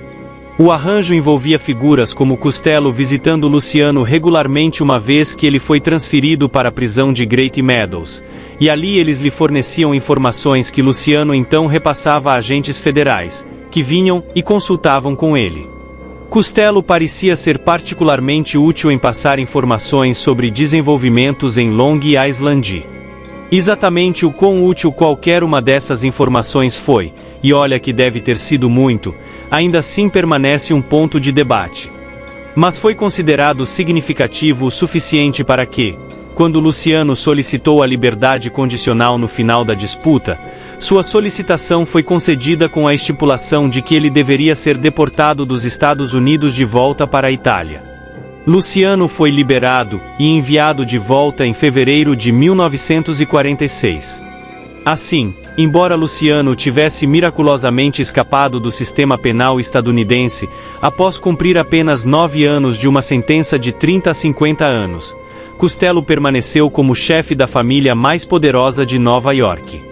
O arranjo envolvia figuras como Costello visitando Luciano regularmente uma vez que ele foi transferido para a prisão de Great Meadows, e ali eles lhe forneciam informações que Luciano então repassava a agentes federais, que vinham e consultavam com ele. Costello parecia ser particularmente útil em passar informações sobre desenvolvimentos em Long Island. Exatamente o quão útil qualquer uma dessas informações foi, e olha que deve ter sido muito, ainda assim permanece um ponto de debate. Mas foi considerado significativo o suficiente para que, quando Luciano solicitou a liberdade condicional no final da disputa, sua solicitação foi concedida com a estipulação de que ele deveria ser deportado dos Estados Unidos de volta para a Itália. Luciano foi liberado e enviado de volta em fevereiro de 1946. Assim, embora Luciano tivesse miraculosamente escapado do sistema penal estadunidense, após cumprir apenas 9 anos de uma sentença de 30 a 50 anos, Costello permaneceu como chefe da família mais poderosa de Nova York.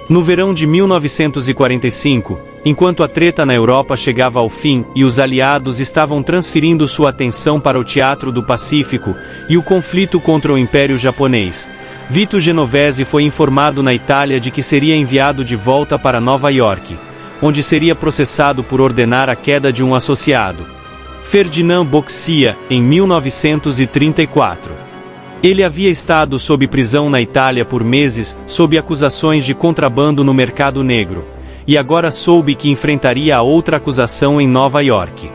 No verão de 1945, enquanto a treta na Europa chegava ao fim e os aliados estavam transferindo sua atenção para o Teatro do Pacífico e o conflito contra o Império Japonês, Vito Genovese foi informado na Itália de que seria enviado de volta para Nova York, onde seria processado por ordenar a queda de um associado, Ferdinand Boxia, em 1934. Ele havia estado sob prisão na Itália por meses, sob acusações de contrabando no mercado negro, e agora soube que enfrentaria a outra acusação em Nova York.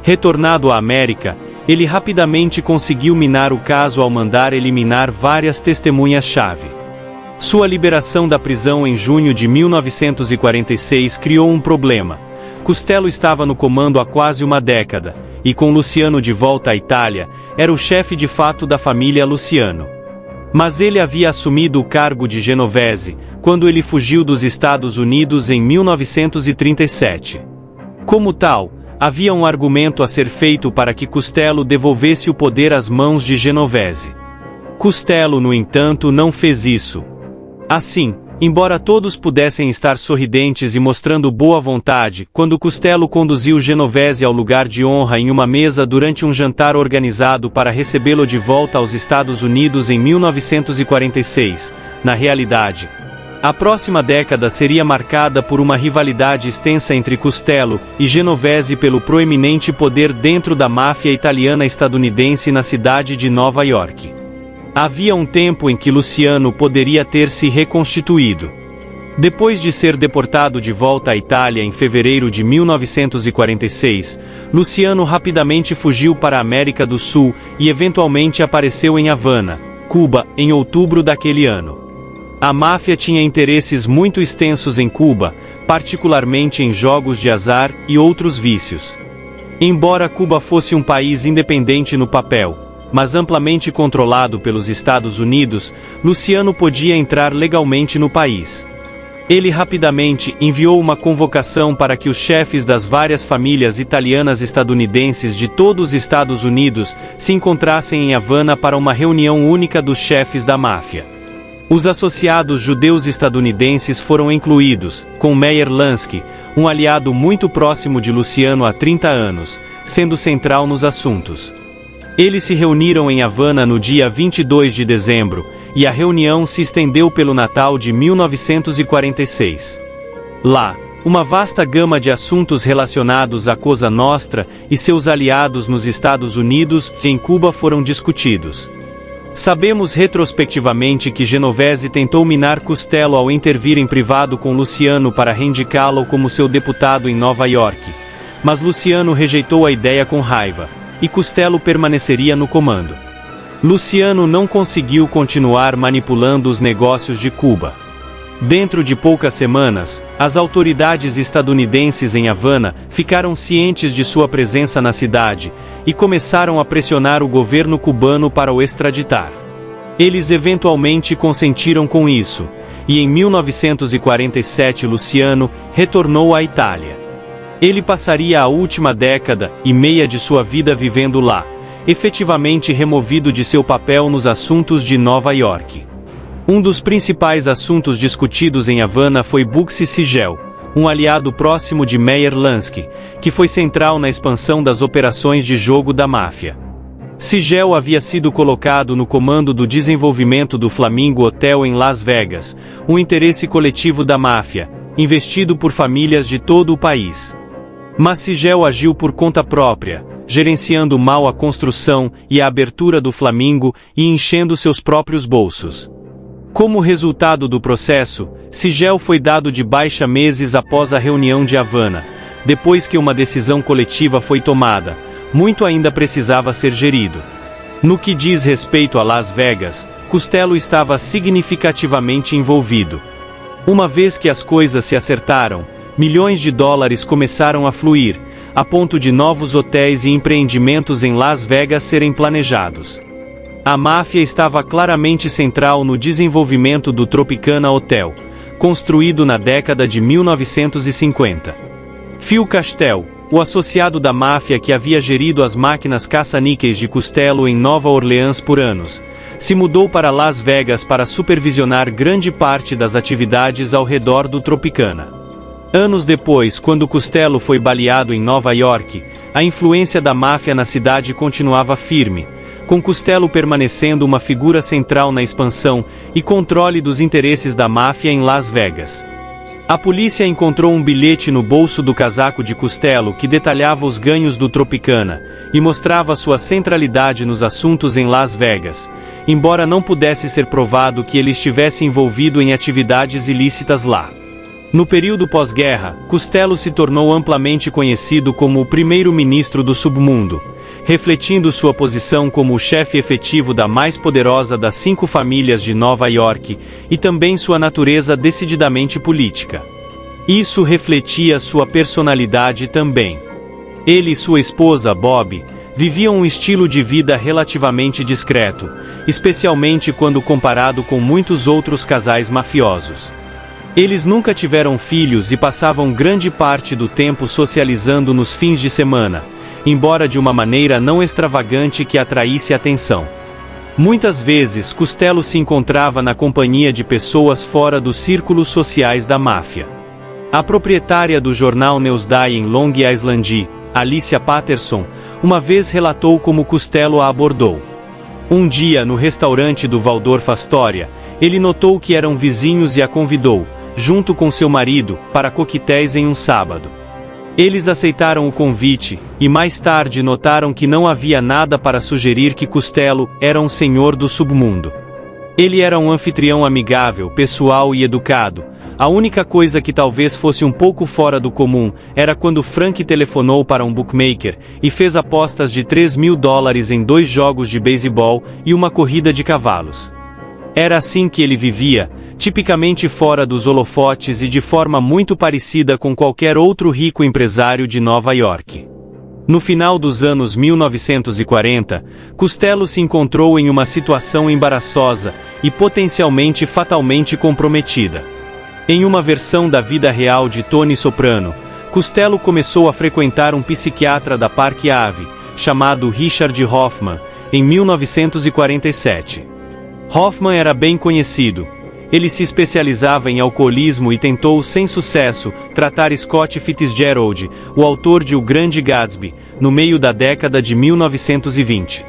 Retornado à América, ele rapidamente conseguiu minar o caso ao mandar eliminar várias testemunhas-chave. Sua liberação da prisão em junho de 1946 criou um problema. Costello estava no comando há quase uma década, e com Luciano de volta à Itália, era o chefe de fato da família Luciano. Mas ele havia assumido o cargo de Genovese, quando ele fugiu dos Estados Unidos em 1937. Como tal, havia um argumento a ser feito para que Costello devolvesse o poder às mãos de Genovese. Costello, no entanto, não fez isso. Assim, embora todos pudessem estar sorridentes e mostrando boa vontade, quando Costello conduziu Genovese ao lugar de honra em uma mesa durante um jantar organizado para recebê-lo de volta aos Estados Unidos em 1946, na realidade, a próxima década seria marcada por uma rivalidade extensa entre Costello e Genovese pelo proeminente poder dentro da máfia italiana estadunidense na cidade de Nova York. Havia um tempo em que Luciano poderia ter se reconstituído. Depois de ser deportado de volta à Itália em fevereiro de 1946, Luciano rapidamente fugiu para a América do Sul e eventualmente apareceu em Havana, Cuba, em outubro daquele ano. A máfia tinha interesses muito extensos em Cuba, particularmente em jogos de azar e outros vícios. Embora Cuba fosse um país independente no papel, mas amplamente controlado pelos Estados Unidos, Luciano podia entrar legalmente no país. Ele rapidamente enviou uma convocação para que os chefes das várias famílias italianas estadunidenses de todos os Estados Unidos se encontrassem em Havana para uma reunião única dos chefes da máfia. Os associados judeus estadunidenses foram incluídos, com Meyer Lansky, um aliado muito próximo de Luciano há 30 anos, sendo central nos assuntos. Eles se reuniram em Havana no dia 22 de dezembro, e a reunião se estendeu pelo Natal de 1946. Lá, uma vasta gama de assuntos relacionados à Cosa Nostra e seus aliados nos Estados Unidos e em Cuba foram discutidos. Sabemos retrospectivamente que Genovese tentou minar Costello ao intervir em privado com Luciano para reindicá-lo como seu deputado em Nova York, mas Luciano rejeitou a ideia com raiva, e Costello permaneceria no comando. Luciano não conseguiu continuar manipulando os negócios de Cuba. Dentro de poucas semanas, as autoridades estadunidenses em Havana ficaram cientes de sua presença na cidade e começaram a pressionar o governo cubano para o extraditar. Eles eventualmente consentiram com isso, e em 1947 Luciano retornou à Itália. Ele passaria a última década e meia de sua vida vivendo lá, efetivamente removido de seu papel nos assuntos de Nova York. Um dos principais assuntos discutidos em Havana foi Bugsy Siegel, um aliado próximo de Meyer Lansky, que foi central na expansão das operações de jogo da máfia. Siegel havia sido colocado no comando do desenvolvimento do Flamingo Hotel em Las Vegas, um interesse coletivo da máfia, investido por famílias de todo o país. Mas Siegel agiu por conta própria, gerenciando mal a construção e a abertura do Flamingo e enchendo seus próprios bolsos. Como resultado do processo, Siegel foi dado de baixa meses após a reunião de Havana, depois que uma decisão coletiva foi tomada. Muito ainda precisava ser gerido. No que diz respeito a Las Vegas, Costello estava significativamente envolvido. Uma vez que as coisas se acertaram, milhões de dólares começaram a fluir, a ponto de novos hotéis e empreendimentos em Las Vegas serem planejados. A máfia estava claramente central no desenvolvimento do Tropicana Hotel, construído na década de 1950. Phil Castell, o associado da máfia que havia gerido as máquinas caça-níqueis de Costello em Nova Orleans por anos, se mudou para Las Vegas para supervisionar grande parte das atividades ao redor do Tropicana. Anos depois, quando Costello foi baleado em Nova York, a influência da máfia na cidade continuava firme, com Costello permanecendo uma figura central na expansão e controle dos interesses da máfia em Las Vegas. A polícia encontrou um bilhete no bolso do casaco de Costello que detalhava os ganhos do Tropicana e mostrava sua centralidade nos assuntos em Las Vegas, embora não pudesse ser provado que ele estivesse envolvido em atividades ilícitas lá. No período pós-guerra, Costello se tornou amplamente conhecido como o primeiro-ministro do submundo, refletindo sua posição como o chefe efetivo da mais poderosa das 5 famílias de Nova York e também sua natureza decididamente política. Isso refletia sua personalidade também. Ele e sua esposa, Bob, viviam um estilo de vida relativamente discreto, especialmente quando comparado com muitos outros casais mafiosos. Eles nunca tiveram filhos e passavam grande parte do tempo socializando nos fins de semana, embora de uma maneira não extravagante que atraísse atenção. Muitas vezes Costello se encontrava na companhia de pessoas fora dos círculos sociais da máfia. A proprietária do jornal Newsday em Long Island, Alicia Patterson, uma vez relatou como Costello a abordou. Um dia, no restaurante do Waldorf Astoria, ele notou que eram vizinhos e a convidou, junto com seu marido, para coquetéis em um sábado. Eles aceitaram o convite, e mais tarde notaram que não havia nada para sugerir que Costello era um senhor do submundo. Ele era um anfitrião amigável, pessoal e educado. A única coisa que talvez fosse um pouco fora do comum era quando Frank telefonou para um bookmaker e fez apostas de $3.000 em 2 jogos de beisebol e uma corrida de cavalos. Era assim que ele vivia, tipicamente fora dos holofotes e de forma muito parecida com qualquer outro rico empresário de Nova York. No final dos anos 1940, Costello se encontrou em uma situação embaraçosa e potencialmente fatalmente comprometida. Em uma versão da vida real de Tony Soprano, Costello começou a frequentar um psiquiatra da Park Ave, chamado Richard Hoffman, em 1947. Hoffman era bem conhecido. Ele se especializava em alcoolismo e tentou, sem sucesso, tratar Scott Fitzgerald, o autor de O Grande Gatsby, no meio da década de 1920.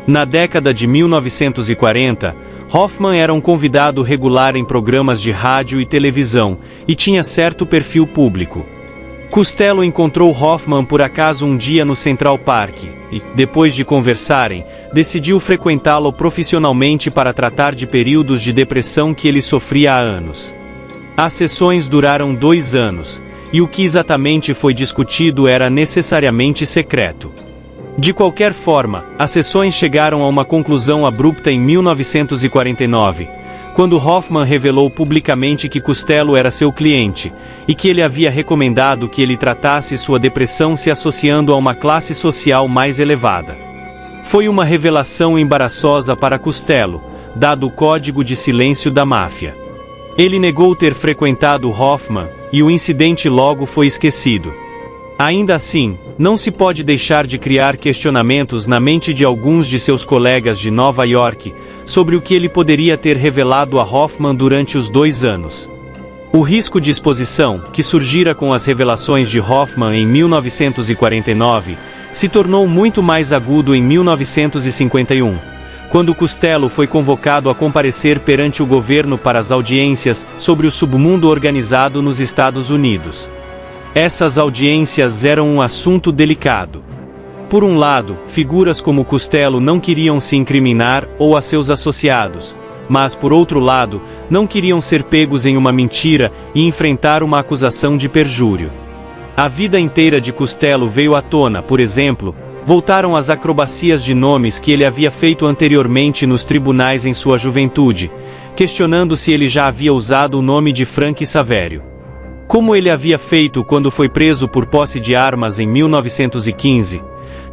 Na década de 1940, Hoffman era um convidado regular em programas de rádio e televisão, e tinha certo perfil público. Costello encontrou Hoffman por acaso um dia no Central Park, e, depois de conversarem, decidiu frequentá-lo profissionalmente para tratar de períodos de depressão que ele sofria há anos. As sessões duraram 2 anos, e o que exatamente foi discutido era necessariamente secreto. De qualquer forma, as sessões chegaram a uma conclusão abrupta em 1949, quando Hoffman revelou publicamente que Costello era seu cliente, e que ele havia recomendado que ele tratasse sua depressão se associando a uma classe social mais elevada. Foi uma revelação embaraçosa para Costello, dado o código de silêncio da máfia. Ele negou ter frequentado Hoffman, e o incidente logo foi esquecido. Ainda assim, não se pode deixar de criar questionamentos na mente de alguns de seus colegas de Nova York sobre o que ele poderia ter revelado a Hoffman durante os 2 anos. O risco de exposição, que surgira com as revelações de Hoffman em 1949, se tornou muito mais agudo em 1951, quando Costello foi convocado a comparecer perante o governo para as audiências sobre o submundo organizado nos Estados Unidos. Essas audiências eram um assunto delicado. Por um lado, figuras como Costello não queriam se incriminar ou a seus associados, mas por outro lado, não queriam ser pegos em uma mentira e enfrentar uma acusação de perjúrio. A vida inteira de Costello veio à tona, por exemplo, voltaram as acrobacias de nomes que ele havia feito anteriormente nos tribunais em sua juventude, questionando se ele já havia usado o nome de Frank Saverio. Como ele havia feito quando foi preso por posse de armas em 1915,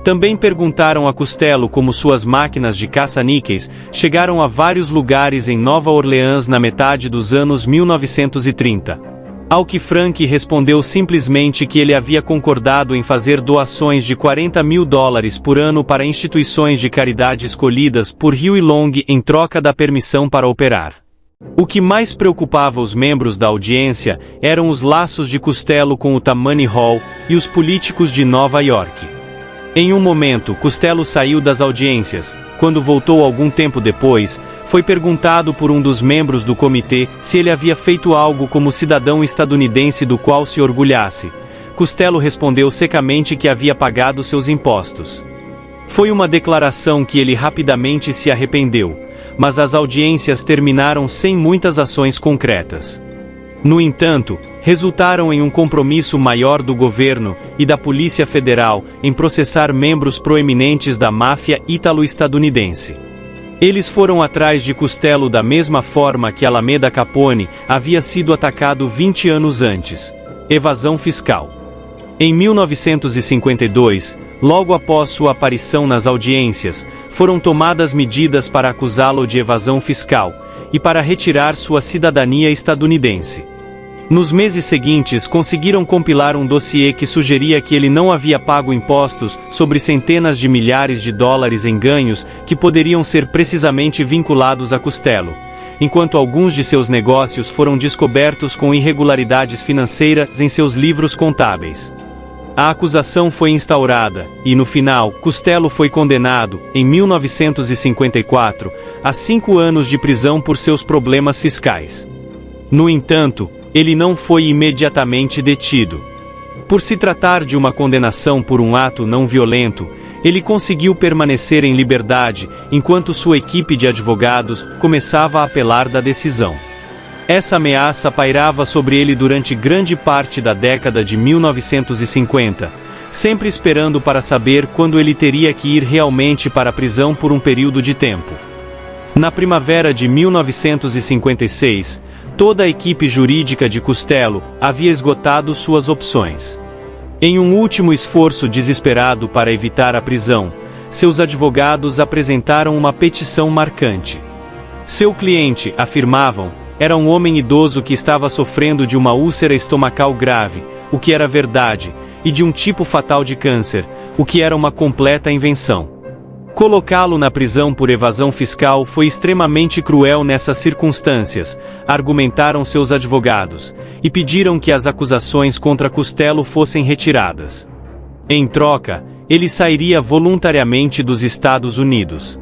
também perguntaram a Costello como suas máquinas de caça-níqueis chegaram a vários lugares em Nova Orleans na metade dos anos 1930. Ao que Frank respondeu simplesmente que ele havia concordado em fazer doações de $40 mil por ano para instituições de caridade escolhidas por Huey Long em troca da permissão para operar. O que mais preocupava os membros da audiência eram os laços de Costello com o Tammany Hall e os políticos de Nova York. Em um momento, Costello saiu das audiências. Quando voltou algum tempo depois, foi perguntado por um dos membros do comitê se ele havia feito algo como cidadão estadunidense do qual se orgulhasse. Costello respondeu secamente que havia pagado seus impostos. Foi uma declaração que ele rapidamente se arrependeu, mas as audiências terminaram sem muitas ações concretas. No entanto, resultaram em um compromisso maior do governo e da Polícia Federal em processar membros proeminentes da máfia ítalo-estadunidense. Eles foram atrás de Costello da mesma forma que Alameda Capone havia sido atacado 20 anos antes: evasão fiscal. Em 1952, logo após sua aparição nas audiências, foram tomadas medidas para acusá-lo de evasão fiscal e para retirar sua cidadania estadunidense. Nos meses seguintes, conseguiram compilar um dossiê que sugeria que ele não havia pago impostos sobre centenas de milhares de dólares em ganhos que poderiam ser precisamente vinculados a Costello, enquanto alguns de seus negócios foram descobertos com irregularidades financeiras em seus livros contábeis. A acusação foi instaurada, e no final, Costello foi condenado, em 1954, a 5 anos de prisão por seus problemas fiscais. No entanto, ele não foi imediatamente detido. Por se tratar de uma condenação por um ato não violento, ele conseguiu permanecer em liberdade, enquanto sua equipe de advogados começava a apelar da decisão. Essa ameaça pairava sobre ele durante grande parte da década de 1950, sempre esperando para saber quando ele teria que ir realmente para a prisão por um período de tempo. Na primavera de 1956, toda a equipe jurídica de Costello havia esgotado suas opções. Em um último esforço desesperado para evitar a prisão, seus advogados apresentaram uma petição marcante. Seu cliente, afirmavam, era um homem idoso que estava sofrendo de uma úlcera estomacal grave, o que era verdade, e de um tipo fatal de câncer, o que era uma completa invenção. Colocá-lo na prisão por evasão fiscal foi extremamente cruel nessas circunstâncias, argumentaram seus advogados, e pediram que as acusações contra Costello fossem retiradas. Em troca, ele sairia voluntariamente dos Estados Unidos.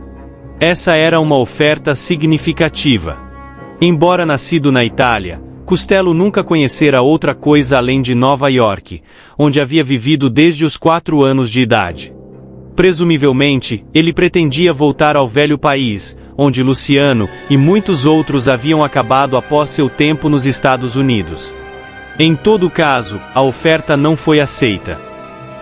Essa era uma oferta significativa. Embora nascido na Itália, Costello nunca conhecera outra coisa além de Nova York, onde havia vivido desde os 4 anos de idade. Presumivelmente, ele pretendia voltar ao velho país, onde Luciano e muitos outros haviam acabado após seu tempo nos Estados Unidos. Em todo caso, a oferta não foi aceita.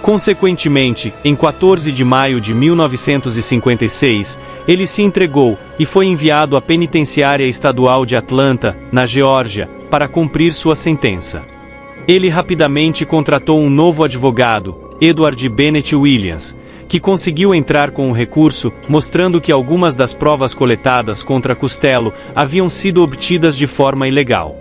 Consequentemente, em 14 de maio de 1956, ele se entregou e foi enviado à penitenciária estadual de Atlanta, na Geórgia, para cumprir sua sentença. Ele rapidamente contratou um novo advogado, Edward Bennett Williams, que conseguiu entrar com um recurso, mostrando que algumas das provas coletadas contra Costello haviam sido obtidas de forma ilegal.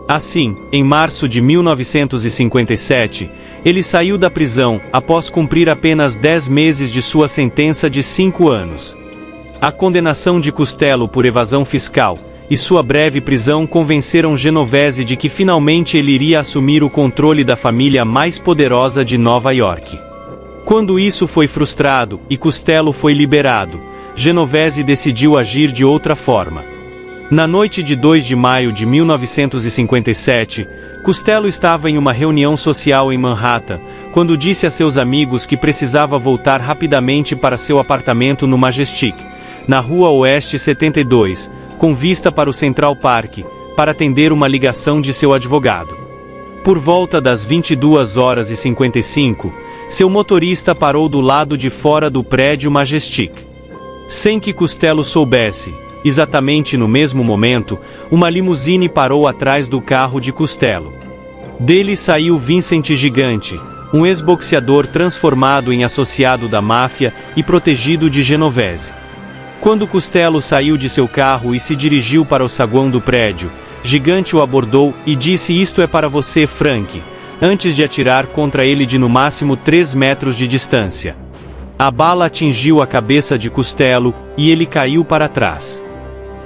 Assim, em março de 1957, ele saiu da prisão após cumprir apenas 10 meses de sua sentença de 5 anos. A condenação de Costello por evasão fiscal e sua breve prisão convenceram Genovese de que finalmente ele iria assumir o controle da família mais poderosa de Nova York. Quando isso foi frustrado e Costello foi liberado, Genovese decidiu agir de outra forma. Na noite de 2 de maio de 1957, Costello estava em uma reunião social em Manhattan, quando disse a seus amigos que precisava voltar rapidamente para seu apartamento no Majestic, na Rua Oeste 72, com vista para o Central Park, para atender uma ligação de seu advogado. Por volta das 22h55, seu motorista parou do lado de fora do prédio Majestic. Sem que Costello soubesse, exatamente no mesmo momento, uma limusine parou atrás do carro de Costello. Dele saiu Vincent Gigante, um ex-boxeador transformado em associado da máfia e protegido de Genovese. Quando Costello saiu de seu carro e se dirigiu para o saguão do prédio, Gigante o abordou e disse: "Isto é para você, Frank", antes de atirar contra ele de no máximo 3 metros de distância. A bala atingiu a cabeça de Costello e ele caiu para trás.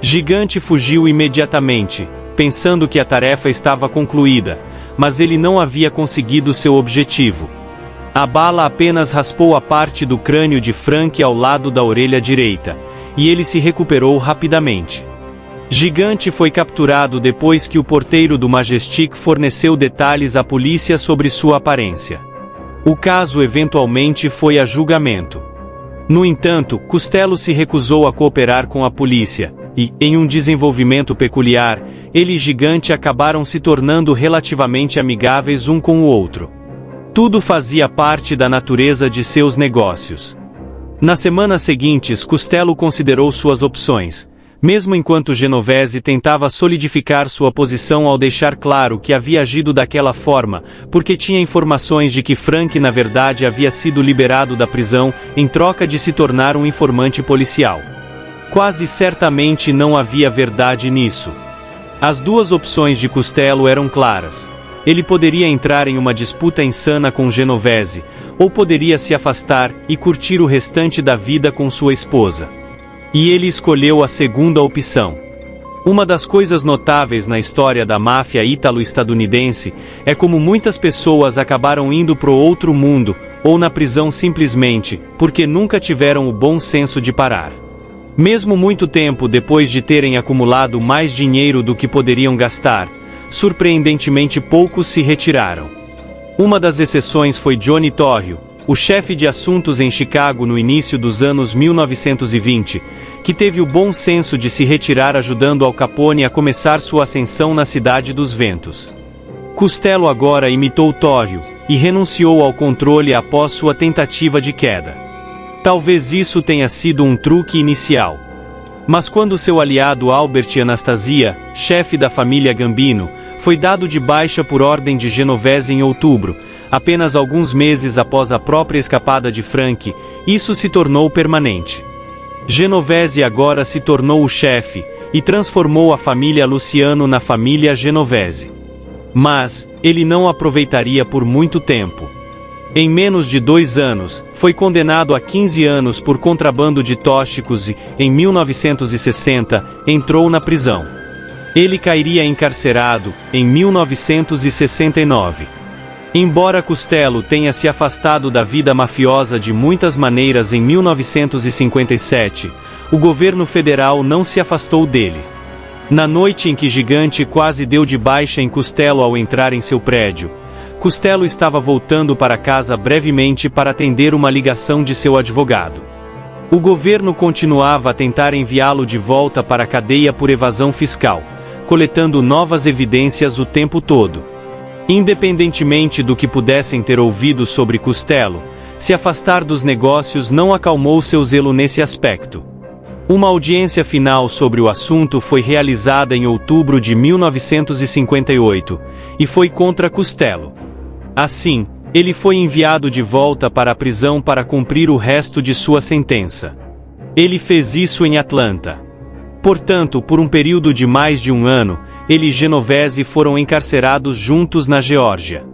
Gigante fugiu imediatamente, pensando que a tarefa estava concluída, mas ele não havia conseguido seu objetivo. A bala apenas raspou a parte do crânio de Frank ao lado da orelha direita, e ele se recuperou rapidamente. Gigante foi capturado depois que o porteiro do Majestic forneceu detalhes à polícia sobre sua aparência. O caso eventualmente foi a julgamento. No entanto, Costello se recusou a cooperar com a polícia, e, em um desenvolvimento peculiar, ele e Gigante acabaram se tornando relativamente amigáveis um com o outro. Tudo fazia parte da natureza de seus negócios. Nas semanas seguintes, Costello considerou suas opções, mesmo enquanto Genovese tentava solidificar sua posição ao deixar claro que havia agido daquela forma, porque tinha informações de que Frank na verdade havia sido liberado da prisão em troca de se tornar um informante policial. Quase certamente não havia verdade nisso. As duas opções de Costello eram claras. Ele poderia entrar em uma disputa insana com Genovese, ou poderia se afastar e curtir o restante da vida com sua esposa. E ele escolheu a segunda opção. Uma das coisas notáveis na história da máfia ítalo-estadunidense é como muitas pessoas acabaram indo pro outro mundo, ou na prisão simplesmente, porque nunca tiveram o bom senso de parar. Mesmo muito tempo depois de terem acumulado mais dinheiro do que poderiam gastar, surpreendentemente poucos se retiraram. Uma das exceções foi Johnny Torrio, o chefe de assuntos em Chicago no início dos anos 1920, que teve o bom senso de se retirar ajudando Al Capone a começar sua ascensão na Cidade dos Ventos. Costello agora imitou Torrio, e renunciou ao controle após sua tentativa de queda. Talvez isso tenha sido um truque inicial. Mas quando seu aliado Albert Anastasia, chefe da família Gambino, foi dado de baixa por ordem de Genovese em outubro, apenas alguns meses após a própria escapada de Frank, isso se tornou permanente. Genovese agora se tornou o chefe, e transformou a família Luciano na família Genovese. Mas, ele não aproveitaria por muito tempo. Em menos de 2 anos, foi condenado a 15 anos por contrabando de tóxicos e, em 1960, entrou na prisão. Ele cairia encarcerado em 1969. Embora Costello tenha se afastado da vida mafiosa de muitas maneiras em 1957, o governo federal não se afastou dele. Na noite em que Gigante quase deu de baixa em Costello ao entrar em seu prédio, Costello estava voltando para casa brevemente para atender uma ligação de seu advogado. O governo continuava a tentar enviá-lo de volta para a cadeia por evasão fiscal, coletando novas evidências o tempo todo. Independentemente do que pudessem ter ouvido sobre Costello, se afastar dos negócios não acalmou seu zelo nesse aspecto. Uma audiência final sobre o assunto foi realizada em outubro de 1958, e foi contra Costello. Assim, ele foi enviado de volta para a prisão para cumprir o resto de sua sentença. Ele fez isso em Atlanta. Portanto, por um período de mais de 1 ano, ele e Genovese foram encarcerados juntos na Geórgia.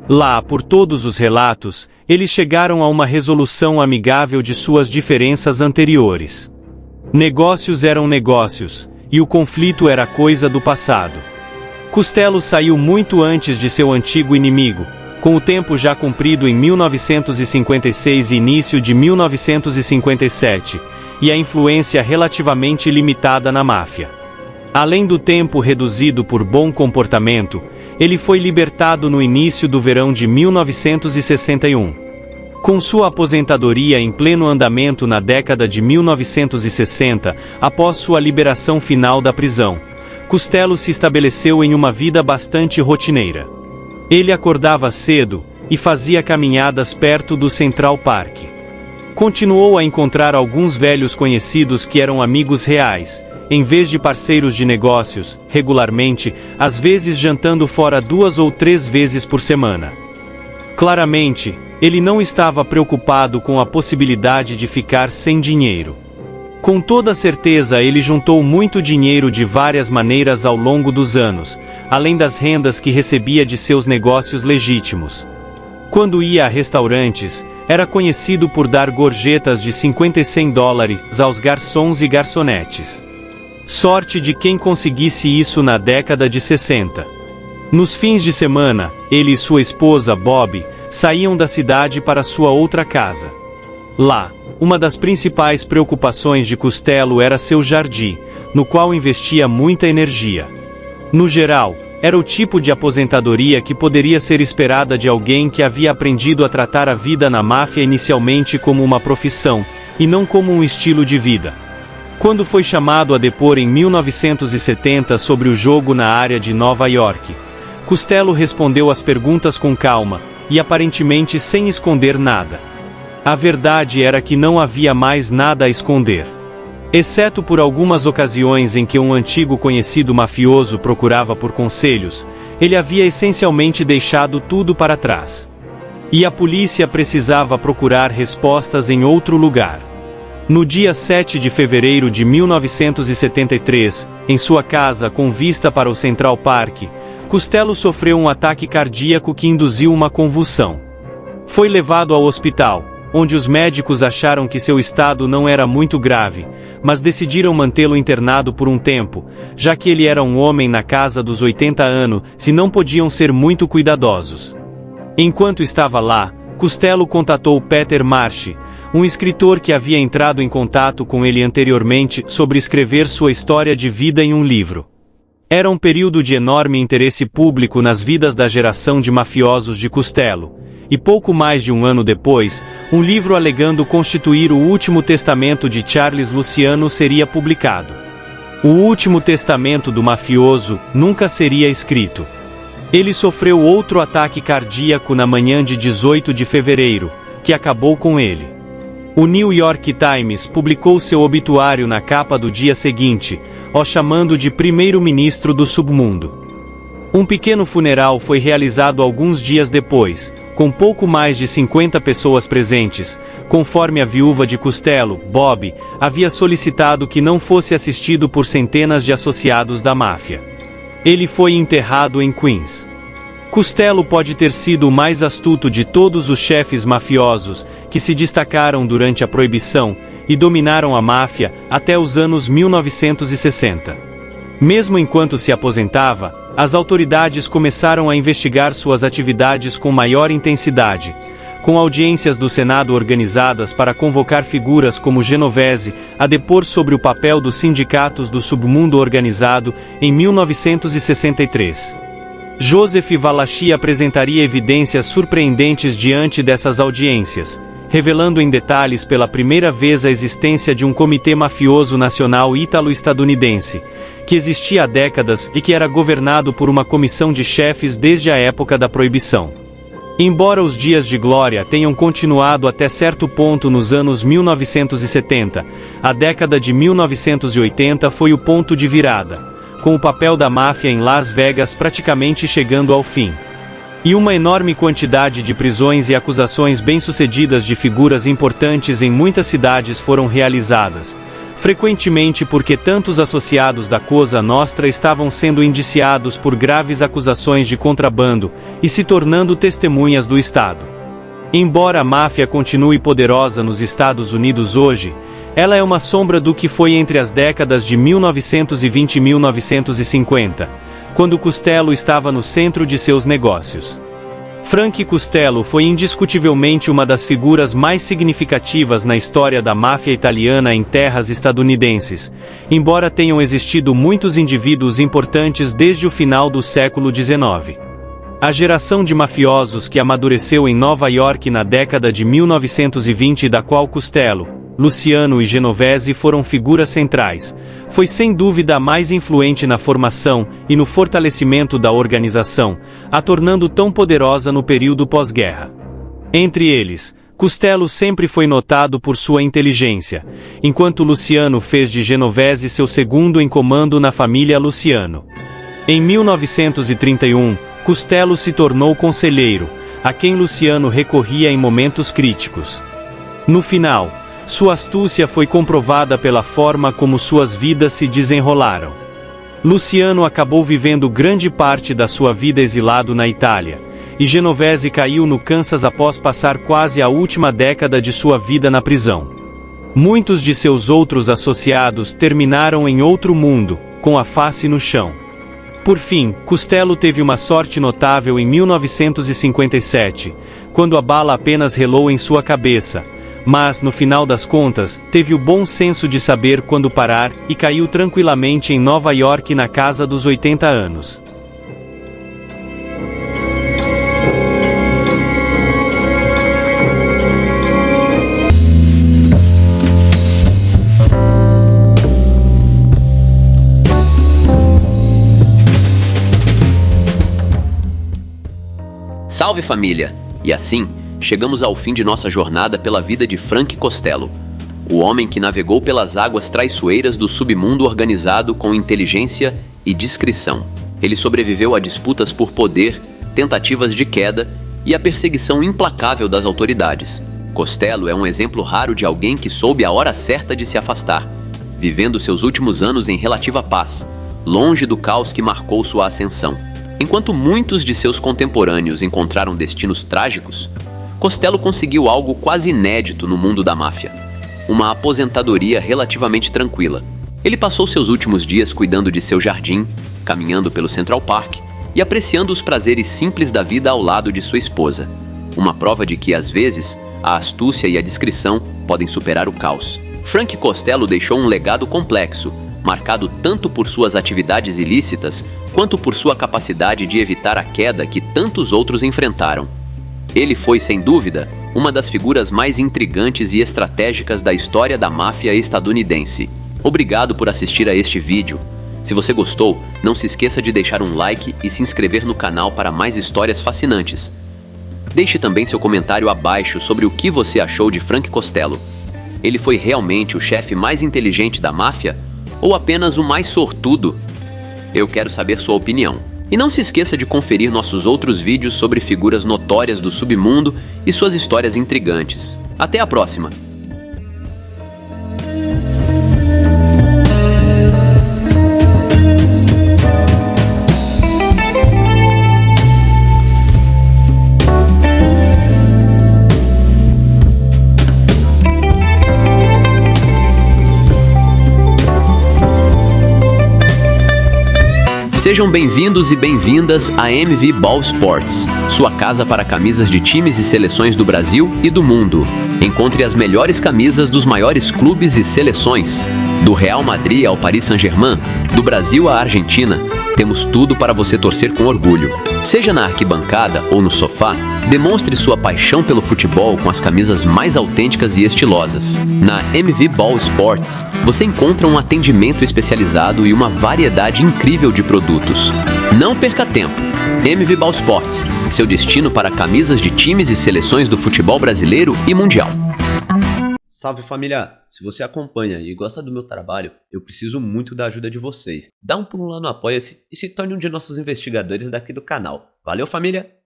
Lá, por todos os relatos, eles chegaram a uma resolução amigável de suas diferenças anteriores. Negócios eram negócios, e o conflito era coisa do passado. Costello saiu muito antes de seu antigo inimigo, com o tempo já cumprido em 1956 e início de 1957, e a influência relativamente limitada na máfia. Além do tempo reduzido por bom comportamento, ele foi libertado no início do verão de 1961. Com sua aposentadoria em pleno andamento na década de 1960, após sua liberação final da prisão, Costello se estabeleceu em uma vida bastante rotineira. Ele acordava cedo e fazia caminhadas perto do Central Park. Continuou a encontrar alguns velhos conhecidos que eram amigos reais, em vez de parceiros de negócios, regularmente, às vezes jantando fora 2 ou 3 vezes por semana. Claramente, ele não estava preocupado com a possibilidade de ficar sem dinheiro. Com toda certeza ele juntou muito dinheiro de várias maneiras ao longo dos anos, além das rendas que recebia de seus negócios legítimos. Quando ia a restaurantes, era conhecido por dar gorjetas de 50 e 100 dólares aos garçons e garçonetes. Sorte de quem conseguisse isso na década de 60. Nos fins de semana, ele e sua esposa, Bob, saíam da cidade para sua outra casa. Lá, uma das principais preocupações de Costello era seu jardim, no qual investia muita energia. No geral, era o tipo de aposentadoria que poderia ser esperada de alguém que havia aprendido a tratar a vida na máfia inicialmente como uma profissão, e não como um estilo de vida. Quando foi chamado a depor em 1970 sobre o jogo na área de Nova York, Costello respondeu às perguntas com calma, e aparentemente sem esconder nada. A verdade era que não havia mais nada a esconder. Exceto por algumas ocasiões em que um antigo conhecido mafioso procurava por conselhos, ele havia essencialmente deixado tudo para trás. E a polícia precisava procurar respostas em outro lugar. No dia 7 de fevereiro de 1973, em sua casa com vista para o Central Park, Costello sofreu um ataque cardíaco que induziu uma convulsão. Foi levado ao hospital, onde os médicos acharam que seu estado não era muito grave, mas decidiram mantê-lo internado por um tempo, já que ele era um homem na casa dos 80 anos e não podiam ser muito cuidadosos. Enquanto estava lá, Costello contatou Peter Marsh, um escritor que havia entrado em contato com ele anteriormente sobre escrever sua história de vida em um livro. Era um período de enorme interesse público nas vidas da geração de mafiosos de Costello, e pouco mais de 1 ano depois, um livro alegando constituir o último testamento de Charles Luciano seria publicado. O último testamento do mafioso nunca seria escrito. Ele sofreu outro ataque cardíaco na manhã de 18 de fevereiro, que acabou com ele. O New York Times publicou seu obituário na capa do dia seguinte, o chamando de primeiro-ministro do submundo. Um pequeno funeral foi realizado alguns dias depois, com pouco mais de 50 pessoas presentes, conforme a viúva de Costello, Bob, havia solicitado que não fosse assistido por centenas de associados da máfia. Ele foi enterrado em Queens. Costello pode ter sido o mais astuto de todos os chefes mafiosos que se destacaram durante a Proibição e dominaram a máfia até os anos 1960. Mesmo enquanto se aposentava, as autoridades começaram a investigar suas atividades com maior intensidade, com audiências do Senado organizadas para convocar figuras como Genovese a depor sobre o papel dos sindicatos do submundo organizado em 1963. Joseph Valachi apresentaria evidências surpreendentes diante dessas audiências, revelando em detalhes pela primeira vez a existência de um comitê mafioso nacional ítalo-estadunidense, que existia há décadas e que era governado por uma comissão de chefes desde a época da Proibição. Embora os dias de glória tenham continuado até certo ponto nos anos 1970, a década de 1980 foi o ponto de virada, com o papel da máfia em Las Vegas praticamente chegando ao fim. E uma enorme quantidade de prisões e acusações bem-sucedidas de figuras importantes em muitas cidades foram realizadas, frequentemente porque tantos associados da Cosa Nostra estavam sendo indiciados por graves acusações de contrabando e se tornando testemunhas do Estado. Embora a máfia continue poderosa nos Estados Unidos hoje, ela é uma sombra do que foi entre as décadas de 1920 e 1950, quando Costello estava no centro de seus negócios. Frank Costello foi indiscutivelmente uma das figuras mais significativas na história da máfia italiana em terras estadunidenses, embora tenham existido muitos indivíduos importantes desde o final do século XIX. A geração de mafiosos que amadureceu em Nova York na década de 1920 e da qual Costello, Luciano e Genovese foram figuras centrais, foi sem dúvida a mais influente na formação e no fortalecimento da organização, a tornando tão poderosa no período pós-guerra. Entre eles, Costello sempre foi notado por sua inteligência, enquanto Luciano fez de Genovese seu segundo em comando na família Luciano. Em 1931, Costello se tornou conselheiro, a quem Luciano recorria em momentos críticos. No final, sua astúcia foi comprovada pela forma como suas vidas se desenrolaram. Luciano acabou vivendo grande parte da sua vida exilado na Itália, e Genovese caiu no Kansas após passar quase a última década de sua vida na prisão. Muitos de seus outros associados terminaram em outro mundo, com a face no chão. Por fim, Costello teve uma sorte notável em 1957, quando a bala apenas relou em sua cabeça, mas, no final das contas, teve o bom senso de saber quando parar e caiu tranquilamente em Nova York na casa dos 80 anos. Salve família! E assim, chegamos ao fim de nossa jornada pela vida de Frank Costello, o homem que navegou pelas águas traiçoeiras do submundo organizado com inteligência e discrição. Ele sobreviveu a disputas por poder, tentativas de queda e a perseguição implacável das autoridades. Costello é um exemplo raro de alguém que soube a hora certa de se afastar, vivendo seus últimos anos em relativa paz, longe do caos que marcou sua ascensão. Enquanto muitos de seus contemporâneos encontraram destinos trágicos, Costello conseguiu algo quase inédito no mundo da máfia: uma aposentadoria relativamente tranquila. Ele passou seus últimos dias cuidando de seu jardim, caminhando pelo Central Park e apreciando os prazeres simples da vida ao lado de sua esposa. Uma prova de que, às vezes, a astúcia e a discrição podem superar o caos. Frank Costello deixou um legado complexo, marcado tanto por suas atividades ilícitas, quanto por sua capacidade de evitar a queda que tantos outros enfrentaram. Ele foi, sem dúvida, uma das figuras mais intrigantes e estratégicas da história da máfia estadunidense. Obrigado por assistir a este vídeo. Se você gostou, não se esqueça de deixar um like e se inscrever no canal para mais histórias fascinantes. Deixe também seu comentário abaixo sobre o que você achou de Frank Costello. Ele foi realmente o chefe mais inteligente da máfia? Ou apenas o mais sortudo? Eu quero saber sua opinião. E não se esqueça de conferir nossos outros vídeos sobre figuras notórias do submundo e suas histórias intrigantes. Até a próxima! Sejam bem-vindos e bem-vindas à MV Ball Sports, sua casa para camisas de times e seleções do Brasil e do mundo. Encontre as melhores camisas dos maiores clubes e seleções. Do Real Madrid ao Paris Saint-Germain, do Brasil à Argentina, temos tudo para você torcer com orgulho. Seja na arquibancada ou no sofá, demonstre sua paixão pelo futebol com as camisas mais autênticas e estilosas. Na MV Ball Sports, você encontra um atendimento especializado e uma variedade incrível de produtos. Não perca tempo! MV Ball Sports, seu destino para camisas de times e seleções do futebol brasileiro e mundial. Salve família! Se você acompanha e gosta do meu trabalho, eu preciso muito da ajuda de vocês. Dá um pulo lá no Apoia-se e se torne um de nossos investigadores daqui do canal. Valeu família!